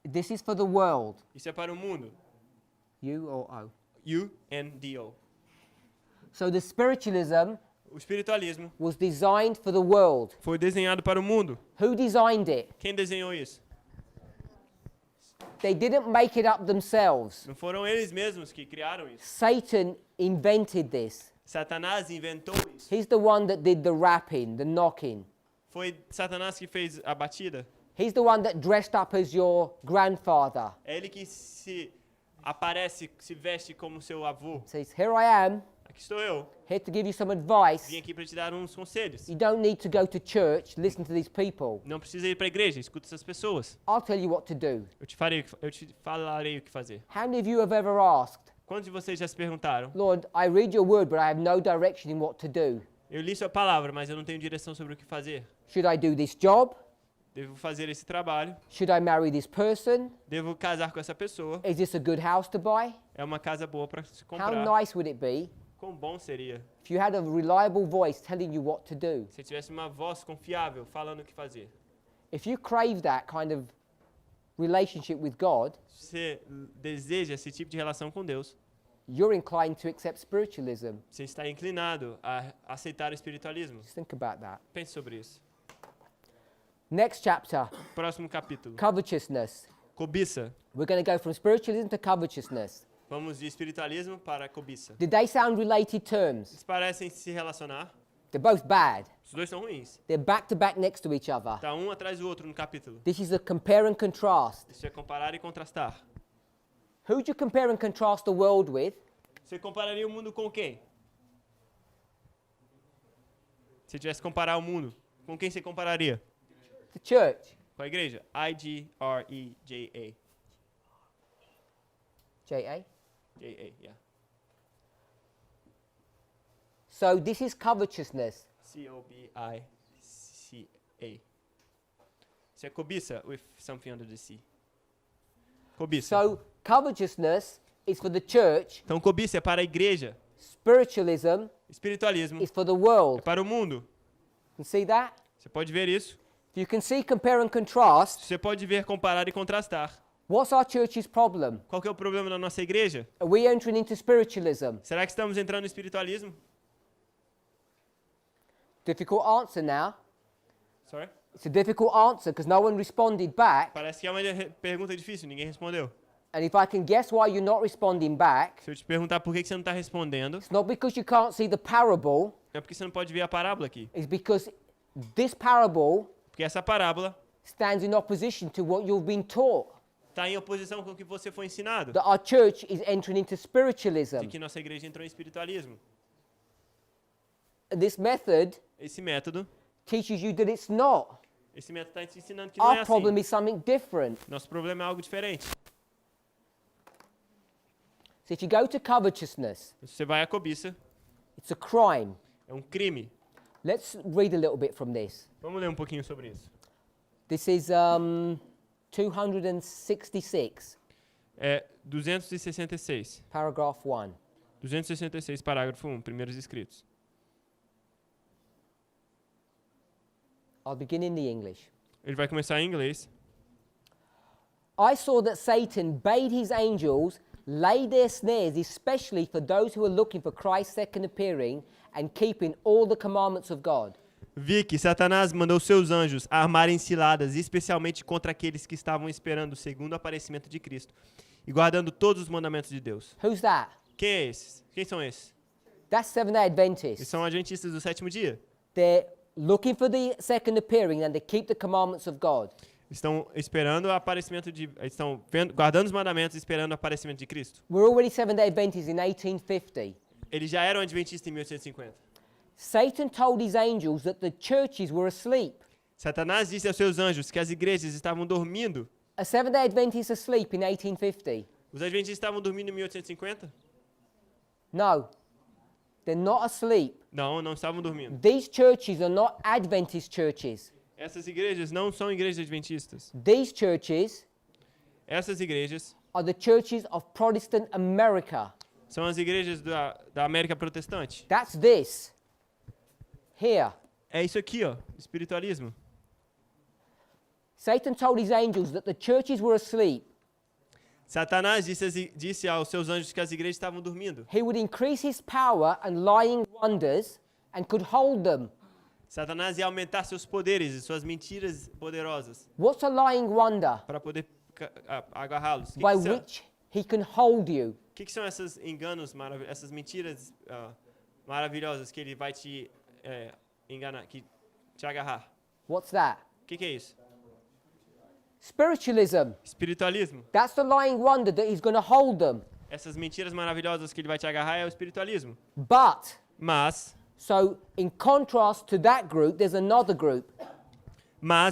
S1: This is for the world.
S2: Isso é para o mundo.
S1: You or O?
S2: U-N-D-O.
S1: So the spiritualism
S2: O espiritualismo
S1: was designed for the world.
S2: foi desenhado para o mundo.
S1: Who designed it?
S2: Quem desenhou isso?
S1: They didn't make it up themselves.
S2: Não foram eles mesmos que criaram isso.
S1: Satan invented this.
S2: Satanás inventou isso.
S1: He's the one that did the rapping, the knocking.
S2: Foi Satanás que fez a batida.
S1: He's the one that dressed up as your grandfather.
S2: É ele que se veste como seu avô.
S1: Says, "Here I am,
S2: Aqui estou eu.
S1: here to give you some advice.
S2: Vim aqui para te dar uns conselhos.
S1: You don't need to go to church, listen to these people.
S2: Não precisa ir para a igreja, escuta essas pessoas.
S1: I'll tell you what to do."
S2: Eu te falarei o que fazer.
S1: How many of you have ever asked,
S2: Quantos de vocês já se perguntaram?
S1: "Lord, I read your word, but I have no direction in what to do.
S2: Eu li sua palavra, mas eu não tenho direção sobre o que fazer.
S1: Should I do this job?
S2: Devo fazer esse trabalho?
S1: Should I marry this person?
S2: Devo casar com essa pessoa?
S1: Is this a good house to buy?"
S2: É uma casa boa para se
S1: How
S2: comprar.
S1: nice would it be
S2: Quão bom seria
S1: if you had a reliable voice telling you what to do?
S2: se tivesse uma voz confiável falando o que fazer.
S1: If you crave that kind of relationship with God,
S2: Se você deseja esse tipo de relação com Deus,
S1: you're inclined to accept spiritualism.
S2: você está inclinado a aceitar o espiritualismo.
S1: Just think about that.
S2: Pense sobre isso.
S1: Next chapter,
S2: Próximo capítulo.
S1: covetousness.
S2: Cobiça.
S1: We're going to go from spiritualism to covetousness.
S2: Vamos de espiritualismo para cobiça.
S1: Did they sound related terms?
S2: Eles parecem se relacionar.
S1: They're both bad.
S2: Os dois são ruins.
S1: They're back to back next to each other.
S2: Está um atrás do outro no capítulo.
S1: This is a compare and contrast.
S2: Isso é comparar e contrastar.
S1: Who would you compare and contrast the world with?
S2: Você compararia o mundo com quem? Se tivesse que comparar o mundo, com quem você compararia?
S1: The church.
S2: Com a igreja? I-G-R-E-J-A.
S1: J-A.
S2: J-A, yeah.
S1: So this is covetousness.
S2: C-O-B-I-C-A. Isso é cobiça with something under the sea. Cobiça.
S1: So covetousness is for the church.
S2: Então cobiça é para a igreja.
S1: Spiritualism
S2: Espiritualismo
S1: is for the
S2: é
S1: world.
S2: para o mundo.
S1: You can see that?
S2: Você pode ver isso.
S1: If you can see compare and contrast,
S2: Você pode ver comparar e contrastar.
S1: what's our church's problem?
S2: Qual que é o problema da nossa igreja?
S1: Are we entering into spiritualism?
S2: Será que estamos entrando no espiritualismo?
S1: Difficult answer now.
S2: Sorry?
S1: It's a difficult answer because no one responded back.
S2: Parece que é uma pergunta difícil, ninguém respondeu.
S1: And if I can guess why you're not responding back,
S2: Se eu te perguntar por que você não está respondendo,
S1: it's not because you can't see the parable,
S2: é porque você não pode ver a parábola aqui.
S1: it's because this parable
S2: Porque essa parábola
S1: stands in opposition to what you've been taught.
S2: está em oposição com o que você foi ensinado.
S1: that our church is entering into spiritualism.
S2: De que nossa igreja entrou em espiritualismo.
S1: This method
S2: Esse método
S1: teaches you that it's not.
S2: Esse método está te ensinando que não é
S1: Our problem
S2: assim.
S1: is something different.
S2: Nosso problema é algo diferente.
S1: So if you go to covetousness,
S2: Se você vai à cobiça,
S1: it's a crime.
S2: é um crime.
S1: Let's read a little bit from this.
S2: Vamos ler um pouquinho sobre isso.
S1: This is 266,
S2: É 266.
S1: paragraph 1.
S2: 266, parágrafo 1, primeiros escritos.
S1: I'll begin in the English.
S2: Ele vai começar em inglês.
S1: I saw that Satan bade his angels lay their snares, especially for those who are looking for Christ's second appearing and keeping all the commandments of God.
S2: Vi que Satanás mandou seus anjos armarem ciladas, especialmente contra aqueles que estavam esperando o segundo aparecimento de Cristo e guardando todos os mandamentos de Deus.
S1: Who's that?
S2: Quem é esses? Quem são esses?
S1: That's Seventh-day
S2: Eles
S1: Adventists.
S2: são adventistas do sétimo dia.
S1: They're looking for the second appearing and they keep the commandments of God.
S2: Estão esperando o aparecimento de... Estão guardando os mandamentos e esperando o aparecimento de Cristo.
S1: We're already Seventh-day Adventists in 1850.
S2: Eles já eram adventistas em 1850.
S1: Satan told his angels that the churches were asleep.
S2: Satanás disse aos seus anjos que as igrejas estavam dormindo.
S1: A Seventh-day Adventist asleep in 1850?
S2: Os adventistas estavam dormindo em 1850?
S1: No, they're not asleep.
S2: Não, não estavam dormindo.
S1: These churches are not Adventist churches.
S2: Essas igrejas não são igrejas adventistas.
S1: These churches
S2: Essas igrejas
S1: are the churches of Protestant America.
S2: são as igrejas da América protestante.
S1: That's this. Here.
S2: É isso aqui, ó, espiritualismo.
S1: Satan told his angels that the churches were asleep.
S2: Satanás disse aos seus anjos que as igrejas estavam dormindo.
S1: He would increase his power and lying wonders and could hold them.
S2: Satanás ia aumentar seus poderes e suas mentiras poderosas
S1: What's a lying wonder?
S2: para poder agarrá-los.
S1: By which he can hold you.
S2: O que são esses enganos maravilhosos, essas mentiras maravilhosas que ele vai te enganar, que te agarrar?
S1: What's that?
S2: O que é isso?
S1: Spiritualism.
S2: Espiritualismo.
S1: That's the lying wonder that he's going to hold them.
S2: Essas mentiras maravilhosas que ele vai te agarrar é o espiritualismo.
S1: But,
S2: Mas
S1: in contrast to that group, there's another group.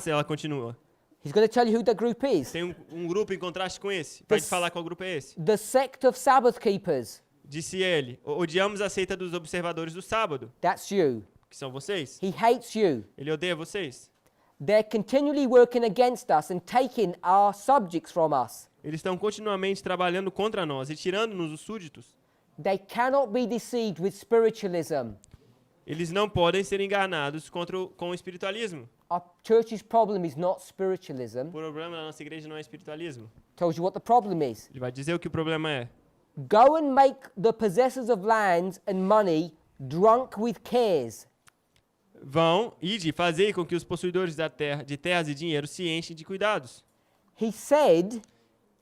S2: ela continua.
S1: He's going to tell you who the group is.
S2: Tem um grupo em contraste com esse. Vai te falar qual grupo é esse.
S1: The sect of Sabbath keepers.
S2: Disse ele, odiamos a seita dos observadores do sábado,
S1: That's you.
S2: que são vocês.
S1: He hates you.
S2: Ele odeia vocês.
S1: They're continually working against us and taking our subjects from us.
S2: Eles estão continuamente trabalhando contra nós e tirando-nos os súditos.
S1: They cannot be deceived with spiritualism.
S2: Eles não podem ser enganados com o espiritualismo.
S1: Our church's problem is not spiritualism.
S2: O problema da nossa igreja não é espiritualismo.
S1: Tells you what the problem is.
S2: Ele vai dizer o que o problema é.
S1: Go and make the possessors of lands and money drunk with cares.
S2: Vão, ide, fazei com que os possuidores de terras e dinheiro se enchem de cuidados.
S1: He said,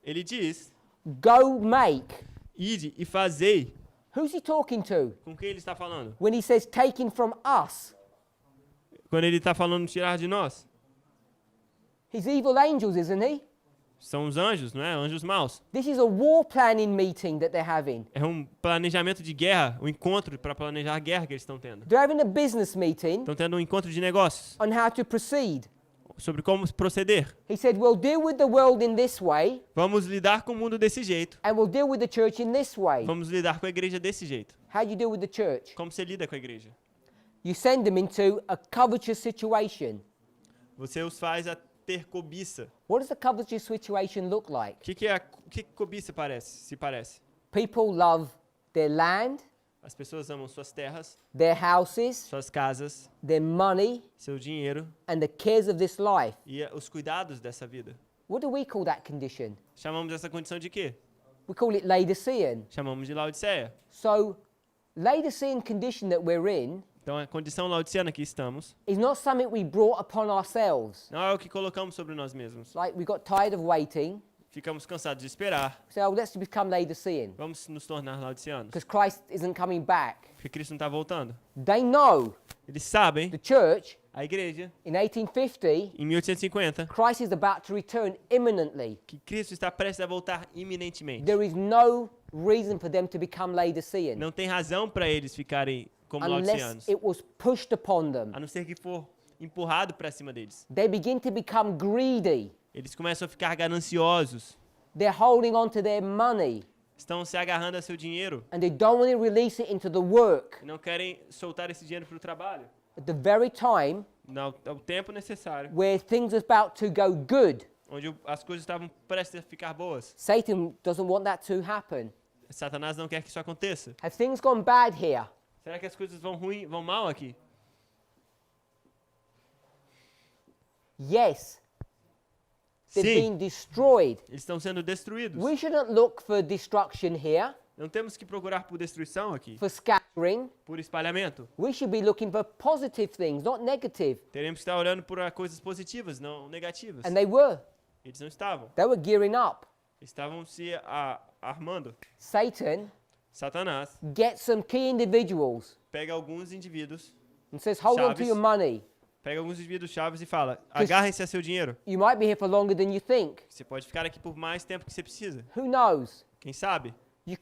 S2: Ele diz,
S1: go make.
S2: ide e fazei.
S1: Who's he talking to?
S2: Com quem ele está falando?
S1: When he says taking from us.
S2: Quando ele está falando tirar de nós.
S1: He's evil angels, isn't he?
S2: São os anjos, não é? Anjos maus.
S1: This is a war planning meeting that they're having.
S2: É um planejamento de guerra, um encontro para planejar a guerra que eles estão tendo.
S1: They're having a business meeting
S2: Estão tendo um encontro de negócios
S1: on how to proceed.
S2: sobre como proceder.
S1: He said, we'll deal with the world in this way,
S2: Vamos lidar com o mundo desse jeito.
S1: and we'll deal with the church in this way.
S2: Vamos lidar com a igreja desse jeito.
S1: How do you deal with the church?
S2: Como você lida com a igreja?
S1: You send them into a covetous situation.
S2: Você os faz a ter cobiça.
S1: What does a covetous situation look like?
S2: O que cobiça se parece?
S1: People love their land,
S2: As pessoas amam suas terras,
S1: their houses,
S2: suas casas,
S1: their money,
S2: seu dinheiro
S1: and the cares of this life.
S2: e os cuidados dessa vida.
S1: What do we call that condition?
S2: Chamamos essa condição de quê?
S1: We call it Laodicean.
S2: Chamamos de Laodicea.
S1: So, Laodicean condition that we're in
S2: Então, a condição laodiceana que estamos
S1: is not something we brought upon ourselves.
S2: não é o que colocamos sobre nós mesmos.
S1: Like we got tired of waiting,
S2: Ficamos cansados de esperar.
S1: so let's become Laodicean
S2: Vamos nos tornar laodiceanos.
S1: because Christ isn't coming back.
S2: Porque Cristo não está voltando.
S1: They know
S2: Eles sabem,
S1: the church
S2: A igreja,
S1: in 1850,
S2: em 1850,
S1: Christ is about to return imminently.
S2: que Cristo está prestes a voltar iminentemente.
S1: There is no reason for them to become Laodicean
S2: Não tem razão para eles ficarem como
S1: unless
S2: laodiceanos,
S1: it was pushed upon them.
S2: a não ser que for empurrado para cima deles.
S1: They begin to become greedy.
S2: Eles começam a ficar gananciosos,
S1: They're holding on to their money
S2: estão se agarrando a seu dinheiro
S1: and they don't want to release it into the work
S2: e não querem soltar esse dinheiro para o trabalho.
S1: at the very time
S2: Ao tempo necessário,
S1: where things are about to go good.
S2: onde as coisas estavam prestes a ficar boas.
S1: Satan doesn't want that to happen.
S2: Satanás não quer que isso aconteça.
S1: Have things gone bad here?
S2: Será que as coisas vão mal aqui?
S1: Yes. They're
S2: Sim,
S1: being destroyed.
S2: eles estão sendo destruídos.
S1: We shouldn't look for destruction here,
S2: Não temos que procurar por destruição aqui,
S1: for scattering.
S2: por espalhamento.
S1: We should be looking for positive things, not negative.
S2: Teremos que estar olhando por coisas positivas, não negativas.
S1: And they were.
S2: Eles não estavam.
S1: They were gearing up.
S2: Estavam se armando.
S1: Satan
S2: Satanás
S1: gets some key individuals
S2: pega alguns indivíduos,
S1: and says, hold on to
S2: Chaves.
S1: your money.
S2: pega alguns indivíduos chaves e fala: agarrem-se a seu dinheiro.
S1: You might be here for longer than you think.
S2: Você pode ficar aqui por mais tempo que você precisa.
S1: Who knows?
S2: Quem sabe?
S1: You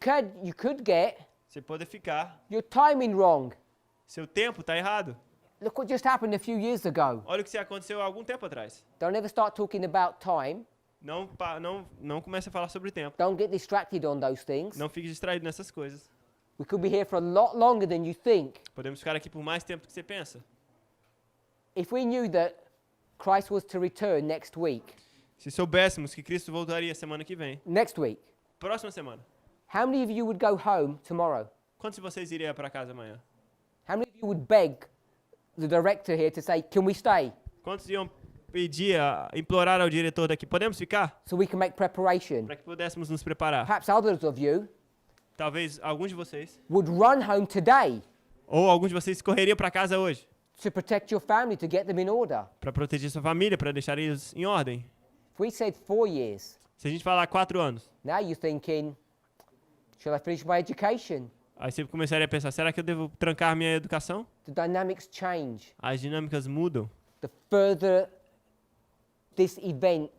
S1: could get
S2: Você pode ficar.
S1: your timing wrong.
S2: Seu tempo está errado.
S1: Look what just happened a few years ago.
S2: Olha o que aconteceu há algum tempo atrás.
S1: Don't ever start talking about time.
S2: Não comece a falar sobre o tempo.
S1: Don't get distracted on those things.
S2: Não fique distraído nessas coisas.
S1: We could be here for a lot longer than you think.
S2: Podemos ficar aqui por mais tempo do que você pensa.
S1: If we knew that Christ was to return next week,
S2: Se soubéssemos que Cristo voltaria semana que vem,
S1: próxima
S2: semana,
S1: how many of you would go home tomorrow?
S2: quantos de vocês iriam para casa amanhã?
S1: How many of you would beg the director here to say, can we stay?
S2: Quantos iam implorar ao diretor daqui, podemos ficar?
S1: So we can make preparation.
S2: Para que pudéssemos nos preparar.
S1: Perhaps others of you
S2: Talvez alguns de vocês,
S1: would run home today
S2: ou alguns de vocês correriam para casa hoje,
S1: to protect your family, to get them in order.
S2: para proteger sua família, para deixar eles em ordem.
S1: If we said 4 years,
S2: Se a gente falar 4 anos,
S1: now you're thinking, shall I finish my education?
S2: aí você começaria a pensar, será que eu devo trancar minha educação?
S1: The dynamics change.
S2: As dinâmicas mudam.
S1: The further this event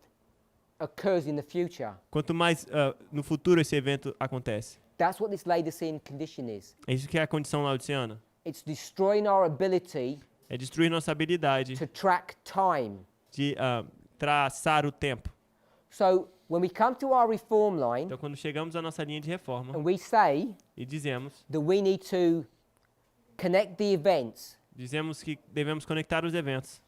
S1: occurs in the future.
S2: Quanto mais no futuro esse evento acontece.
S1: That's what this Laodicean condition is.
S2: É isso que é a condição laodiceana.
S1: It's destroying our ability
S2: É destruir nossa habilidade
S1: to track time.
S2: de traçar o tempo.
S1: So when we come to our reform line
S2: Então, quando chegamos à nossa linha de reforma
S1: and we say
S2: e dizemos
S1: that we need to connect the events,
S2: que devemos conectar os eventos,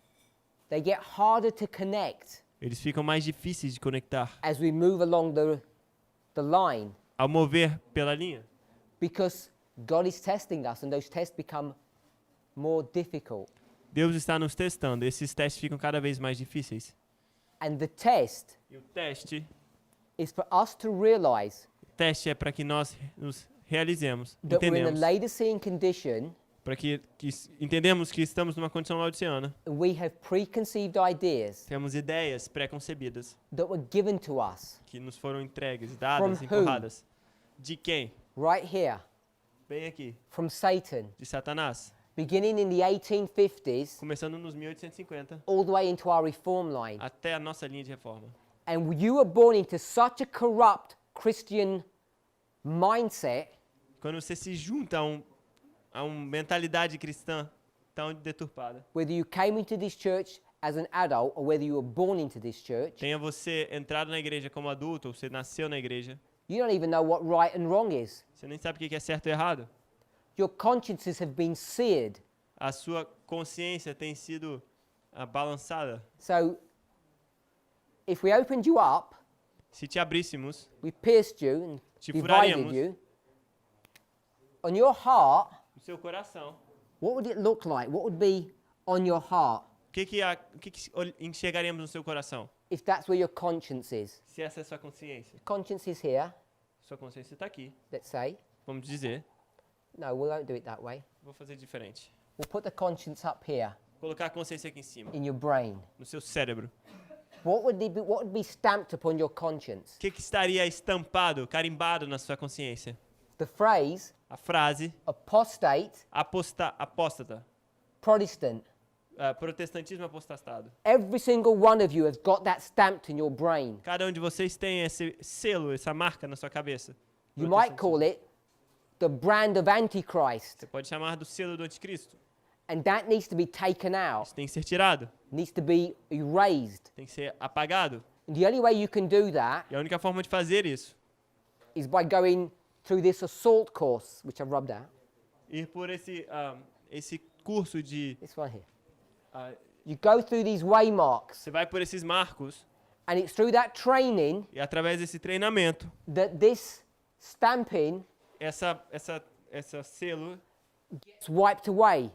S1: they get harder to connect
S2: eles ficam mais difíceis de conectar
S1: as we move along the line
S2: ao mover pela linha,
S1: because God is testing us and those tests become more difficult.
S2: Deus está nos testando. Esses testes ficam cada vez mais difíceis.
S1: And the test
S2: E o teste
S1: is for us to realize
S2: é para que nós nos realizemos,
S1: that we're in a
S2: entendemos,
S1: Laodicean condition
S2: para que entendemos que estamos numa condição laodiceana.
S1: and we have preconceived ideas
S2: Temos ideias pré-concebidas
S1: that were given to us
S2: que nos foram entregues, dadas,
S1: From
S2: empurradas. De quem?
S1: right here
S2: Bem aqui,
S1: from Satan,
S2: de Satanás.
S1: beginning in the 1850s
S2: Começando nos 1850
S1: all the way into our reform line.
S2: até a nossa linha de reforma.
S1: And you were born into such a corrupt Christian mindset
S2: Quando você se junta a uma mentalidade cristã tão deturpada,
S1: whether you came into this church as an adult or whether you were born into this church,
S2: tenha você entrado na igreja como adulto ou você nasceu na igreja,
S1: you don't even know what right and wrong is.
S2: você nem sabe o que é certo e errado.
S1: Your consciences have been seared.
S2: A sua consciência tem sido balançada.
S1: So if we opened you up,
S2: Se te abríssemos,
S1: we pierced you and
S2: Te
S1: divided
S2: furaríamos.
S1: you, on your heart,
S2: no seu coração,
S1: what would it look like? What would be on your heart
S2: o que enxergaríamos no seu coração?
S1: if that's where your conscience is?
S2: Se essa é a sua consciência.
S1: Conscience is here,
S2: Sua consciência está aqui.
S1: let's say.
S2: Vamos dizer,
S1: No, we won't do it that way.
S2: vou fazer diferente.
S1: We'll put the conscience up here
S2: Colocar a consciência aqui em cima,
S1: in your brain.
S2: no seu cérebro.
S1: What would be stamped upon your conscience?
S2: O que estaria estampado, carimbado na sua consciência?
S1: The phrase
S2: A frase
S1: apostate,
S2: apóstata,
S1: Protestant.
S2: protestantismo apostatado.
S1: Every single one of you has got that stamped in your brain.
S2: Cada de vocês tem esse selo, essa marca na sua cabeça.
S1: You might call it the brand of Antichrist.
S2: Você pode chamar do selo do anticristo.
S1: And that needs to be taken out.
S2: Isso tem que ser tirado.
S1: Needs to be erased.
S2: Tem que ser apagado.
S1: And the only way you can do that
S2: E a única forma de fazer isso
S1: is by going through this assault course, which I've rubbed out.
S2: ir por esse curso de
S1: This one here.
S2: ah,
S1: You go through these waymarks,
S2: você vai por esses marcos
S1: and it's through that training
S2: e através desse treinamento
S1: that this stamping
S2: essa selo
S1: gets wiped away,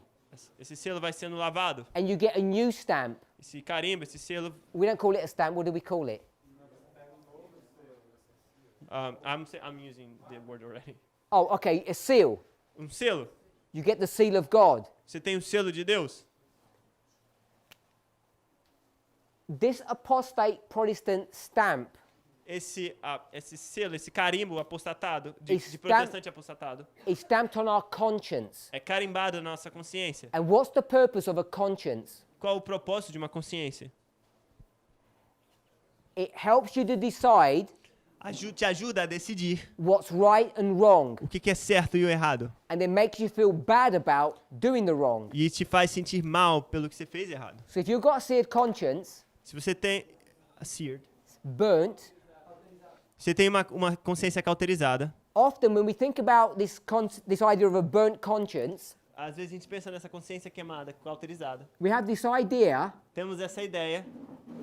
S2: esse selo vai sendo lavado.
S1: and you get a new stamp.
S2: Esse carimbo, esse selo.
S1: We don't call it a stamp. What do we call it?
S2: I'm using the word already.
S1: Oh, okay, a seal.
S2: Selo.
S1: You get the seal of God.
S2: Você tem o selo de Deus.
S1: This apostate Protestant stamp
S2: Esse selo, esse carimbo apostatado, de
S1: Está-
S2: protestante apostatado,
S1: is stamped on our conscience.
S2: é carimbado na nossa consciência.
S1: And what's the purpose of a conscience?
S2: Qual o propósito de uma consciência?
S1: It helps you to decide
S2: Te ajuda a decidir
S1: what's right and wrong,
S2: o que é certo e o errado.
S1: and it makes you feel bad about doing the wrong.
S2: E te faz sentir mal pelo que você fez errado.
S1: So if you've got a seared conscience,
S2: Se você tem
S1: burnt,
S2: você tem uma consciência cauterizada,
S1: often when we think about this idea of a burnt conscience,
S2: às vezes a gente pensa nessa consciência queimada, cauterizada.
S1: we have this idea
S2: Temos essa ideia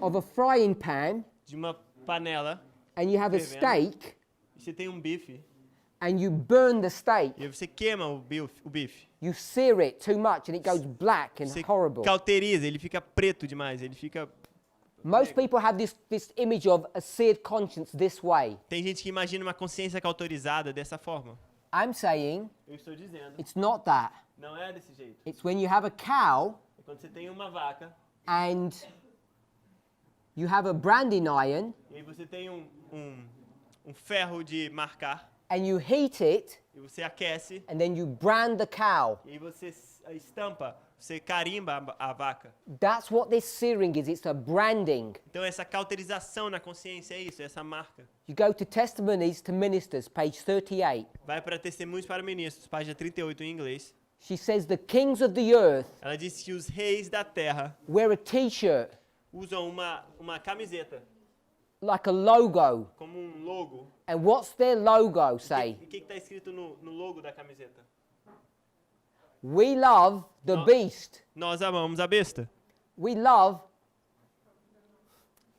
S1: of a frying pan,
S2: de uma panela,
S1: and you have a
S2: Fervendo.
S1: steak,
S2: e você tem um bife,
S1: and you burn the steak.
S2: e aí você queima o bife.
S1: You sear it too much, and it goes black and
S2: Você
S1: horrible.
S2: cauteriza, ele fica preto demais, ele fica...
S1: Most people have this image of a seared conscience this way.
S2: Tem gente que imagina uma consciência cauterizada dessa forma.
S1: I'm saying
S2: Eu estou dizendo,
S1: it's not that.
S2: não é desse jeito.
S1: It's when you have a cow
S2: É quando você tem uma vaca,
S1: and you have a branding iron
S2: e aí você tem um ferro de marcar,
S1: and you heat it
S2: e você aquece,
S1: and then you brand the cow.
S2: e aí você estampa, você carimba a vaca.
S1: That's what this searing is. It's a branding.
S2: Então essa cauterização na consciência é isso, é essa marca.
S1: You go to Testimonies to Ministers, page 38.
S2: Vai para Testemunhos para Ministros, página 38 em inglês.
S1: She says the kings of the earth
S2: Ela diz que os reis da terra
S1: wear a t-shirt
S2: usam uma camiseta
S1: like a logo.
S2: como um logo.
S1: And what's their logo say?
S2: E o que está escrito no logo da camiseta?
S1: We love the
S2: No.
S1: beast.
S2: Nós amamos a besta.
S1: We love,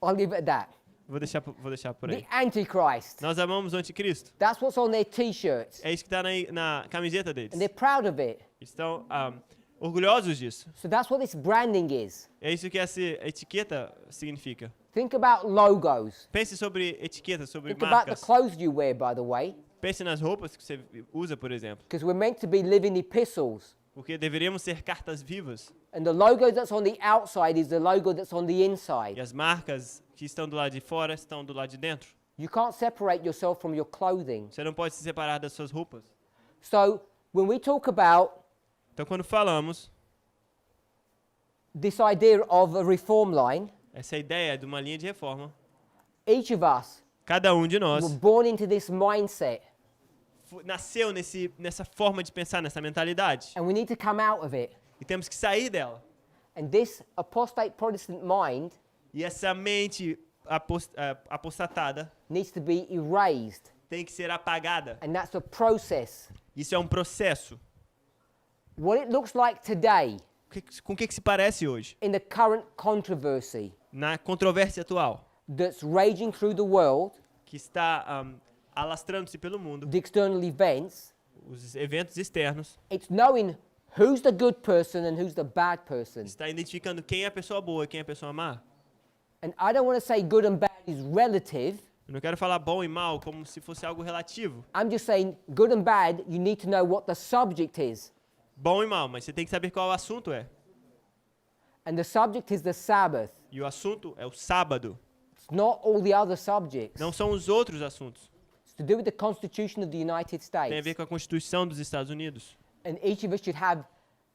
S1: I'll leave it at that,
S2: Vou deixar por
S1: the
S2: aí.
S1: Antichrist.
S2: Nós amamos o anticristo.
S1: That's what's on their t-shirts.
S2: É isso que está na camiseta deles.
S1: And they're proud of it.
S2: Estão orgulhosos disso.
S1: So that's what this branding is.
S2: É isso que essa etiqueta significa.
S1: Think about logos.
S2: Pense sobre etiquetas, sobre
S1: Think about the
S2: marcas.
S1: clothes you wear, by the way,
S2: Pense nas roupas que você usa, por exemplo.
S1: because we're meant to be living epistles.
S2: Porque deveríamos ser cartas vivas.
S1: And the logo that's on the outside is the logo that's on the
S2: E
S1: inside.
S2: as marcas que estão do lado de fora estão do lado de dentro.
S1: You can't separate yourself from your clothing.
S2: Você não pode se separar das suas roupas.
S1: So when we talk about
S2: Então, quando falamos
S1: this idea of a reform line,
S2: essa ideia de uma linha de reforma,
S1: each of us
S2: cada de nós
S1: were born into this mindset,
S2: nasceu nessa forma de pensar, nessa mentalidade.
S1: and we need to come out of it.
S2: E temos que sair dela.
S1: And this apostate Protestant mind
S2: E essa mente apostatada
S1: needs to be erased.
S2: tem que ser apagada.
S1: And that's a process.
S2: Isso é um processo.
S1: What it looks like today
S2: Com o que se parece hoje?
S1: in the current controversy
S2: Na controvérsia atual,
S1: that's raging through the world,
S2: que está alastrando-se pelo mundo,
S1: the external events,
S2: os eventos externos,
S1: it's knowing who's the good person and who's the bad person.
S2: está identificando quem é a pessoa boa e quem é a pessoa má.
S1: And I don't want to say good and bad is relative.
S2: Eu não quero falar bom e mal como se fosse algo relativo.
S1: I'm just saying good and bad, you need to know what the subject is.
S2: Bom e mal, mas você tem que saber qual o assunto é.
S1: And the subject is the Sabbath.
S2: E o assunto é o sábado.
S1: It's not all the other subjects.
S2: Não são os outros assuntos.
S1: It's to do with the Constitution of the United
S2: Tem a ver
S1: States.
S2: com a Constituição dos Estados Unidos.
S1: And each of us should have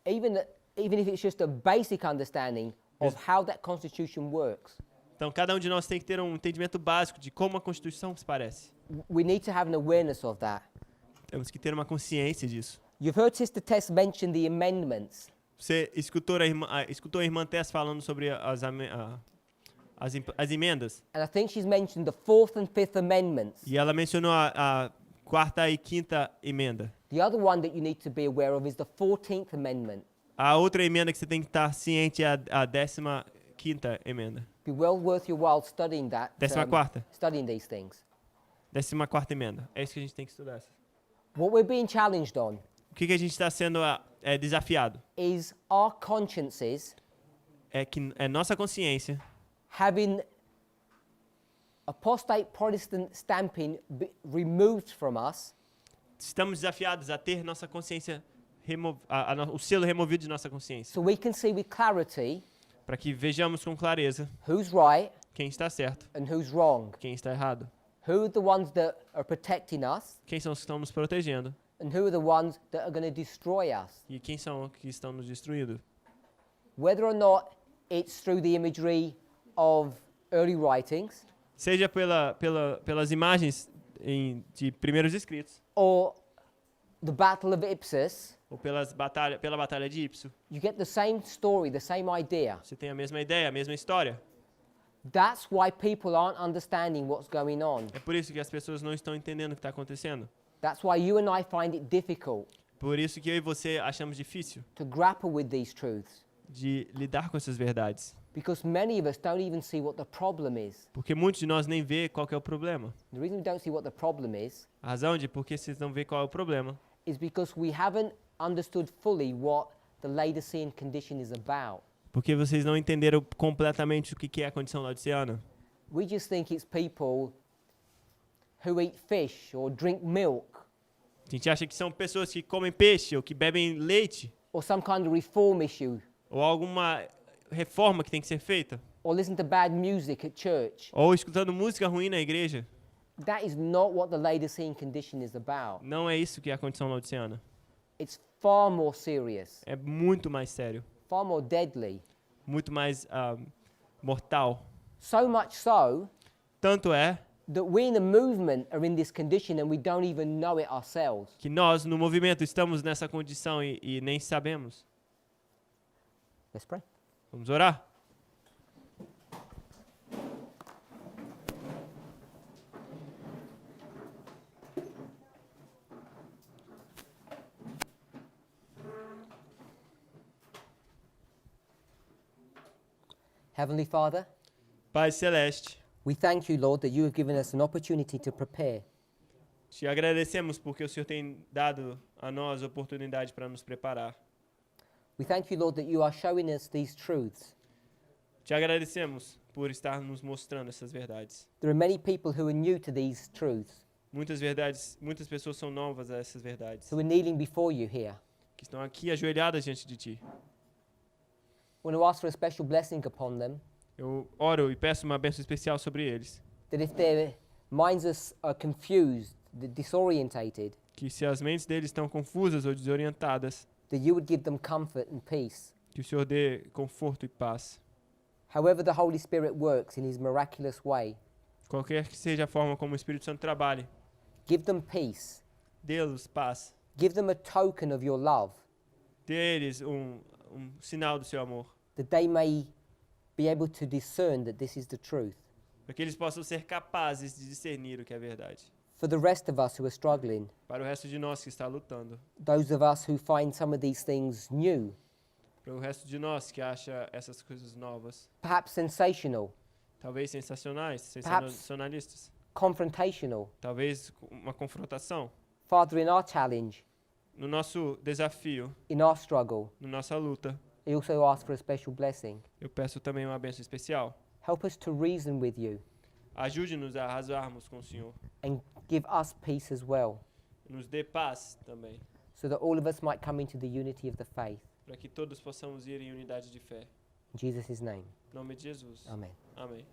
S1: even even if it's just a basic understanding of how that constitution works.
S2: Então, cada um de nós tem que ter um entendimento básico de como a Constituição se parece.
S1: We need to have an awareness of that.
S2: Temos que ter uma consciência disso.
S1: You've heard Sister Tess mention the amendments.
S2: Você escutou a irmã Tess falando sobre as emendas?
S1: And I think she's mentioned the 4th and 5th amendments.
S2: E ela mencionou a quarta e quinta emenda.
S1: The other one that you need to be aware of is the 14th amendment.
S2: A outra emenda que você tem que estar ciente é a 15ª emenda.
S1: Be well worth your while studying that.
S2: 14ª.
S1: Studying these things.
S2: 14ª emenda. É isso que a gente tem que estudar.
S1: What we're being challenged on
S2: O que a gente está sendo desafiado?
S1: is our consciences
S2: É que nossa consciência,
S1: having apostate Protestant stamping removed from us,
S2: estamos desafiados a ter nossa consciência, o selo removido de nossa consciência.
S1: so we can see with clarity
S2: Para que vejamos com clareza
S1: who's right
S2: quem está certo,
S1: and who's wrong.
S2: quem está errado.
S1: Who are the ones that are protecting us
S2: Quem são os que estão nos protegendo
S1: and who are the ones that are going to destroy us.
S2: e quem são os que estão nos destruindo.
S1: Whether or not it's through the imagery of early writings
S2: Seja pelas imagens de primeiros escritos
S1: or the Battle of Ipsus,
S2: ou pela batalha de Ipso.
S1: you get the same story, the same idea.
S2: Você tem a mesma ideia, a mesma história.
S1: That's why people aren't understanding what's going on.
S2: É por isso que as pessoas não estão entendendo o que está acontecendo.
S1: That's why you and I find it difficult
S2: Por isso que eu e você achamos difícil
S1: to grapple with these truths,
S2: de lidar com essas verdades.
S1: because many of us don't even see what the problem is.
S2: Porque muitos de nós nem vê qual que é o problema.
S1: The reason we don't see what the problem is
S2: A razão de por que vocês não vê qual é o problema
S1: is because we haven't understood fully what the Laodicean condition is about.
S2: porque vocês não entenderam completamente o que é a condição laodiceana.
S1: We just think it's people who eat fish or drink milk
S2: A gente acha que são pessoas que comem peixe ou que bebem leite
S1: or some kind of reform issue
S2: ou alguma reforma que tem que ser feita
S1: or listen to bad music at church.
S2: ou escutando música ruim na igreja.
S1: That is not what the Laodicean condition is about.
S2: Não é isso que é a condição laodiceana.
S1: It's far more serious,
S2: É muito mais sério,
S1: far more deadly.
S2: muito mais mortal.
S1: So much so
S2: Tanto é
S1: that we in the movement are in this condition and we don't even know it ourselves.
S2: que nós, no movimento, estamos nessa condição e nem sabemos.
S1: Let's pray.
S2: Vamos orar?
S1: Heavenly Father,
S2: Pai Celeste,
S1: we thank you, Lord, that you have given us an opportunity to prepare.
S2: te agradecemos porque o Senhor tem dado a nós a oportunidade para nos preparar.
S1: We thank you, Lord, that you are showing us these truths.
S2: Te agradecemos por estar nos mostrando essas verdades.
S1: There are many people who are new to these truths,
S2: Muitas pessoas são novas a essas verdades,
S1: who are kneeling before you here.
S2: que estão aqui ajoelhadas diante de ti.
S1: I want to ask for a special blessing upon them,
S2: Eu oro e peço uma bênção especial sobre eles,
S1: that if their minds are confused, disorientated,
S2: que se as mentes deles estão confusas ou desorientadas,
S1: that you would give them comfort and peace.
S2: que o Senhor dê conforto e paz.
S1: However the Holy Spirit works in his miraculous way,
S2: Qualquer que seja a forma como o Espírito Santo trabalhe,
S1: give them peace.
S2: dê-los paz.
S1: Give them a token of your love,
S2: Dê a eles um sinal do seu amor,
S1: that they may be able to discern that this is the truth.
S2: para que eles possam ser capazes de discernir o que é verdade.
S1: For the rest of us who are struggling,
S2: Para o resto de nós que está lutando,
S1: those of us who find some of these things new,
S2: para o resto de nós que acha essas coisas novas,
S1: perhaps sensational,
S2: talvez sensacionais,
S1: Perhaps-
S2: sensacionalistas,
S1: confrontational,
S2: talvez uma confrontação.
S1: Father, in our challenge,
S2: No nosso desafio,
S1: in our struggle,
S2: na nossa luta,
S1: I also ask for a special blessing.
S2: eu peço também uma bênção especial.
S1: Help us to reason with you
S2: Ajude-nos a arrasarmos com o Senhor.
S1: and give us peace as well,
S2: Nos dê paz também,
S1: so that all of us might come into the unity of the faith.
S2: para que todos possamos ir em unidade de fé.
S1: In Jesus' name,
S2: Em nome de Jesus.
S1: amen.
S2: Amém.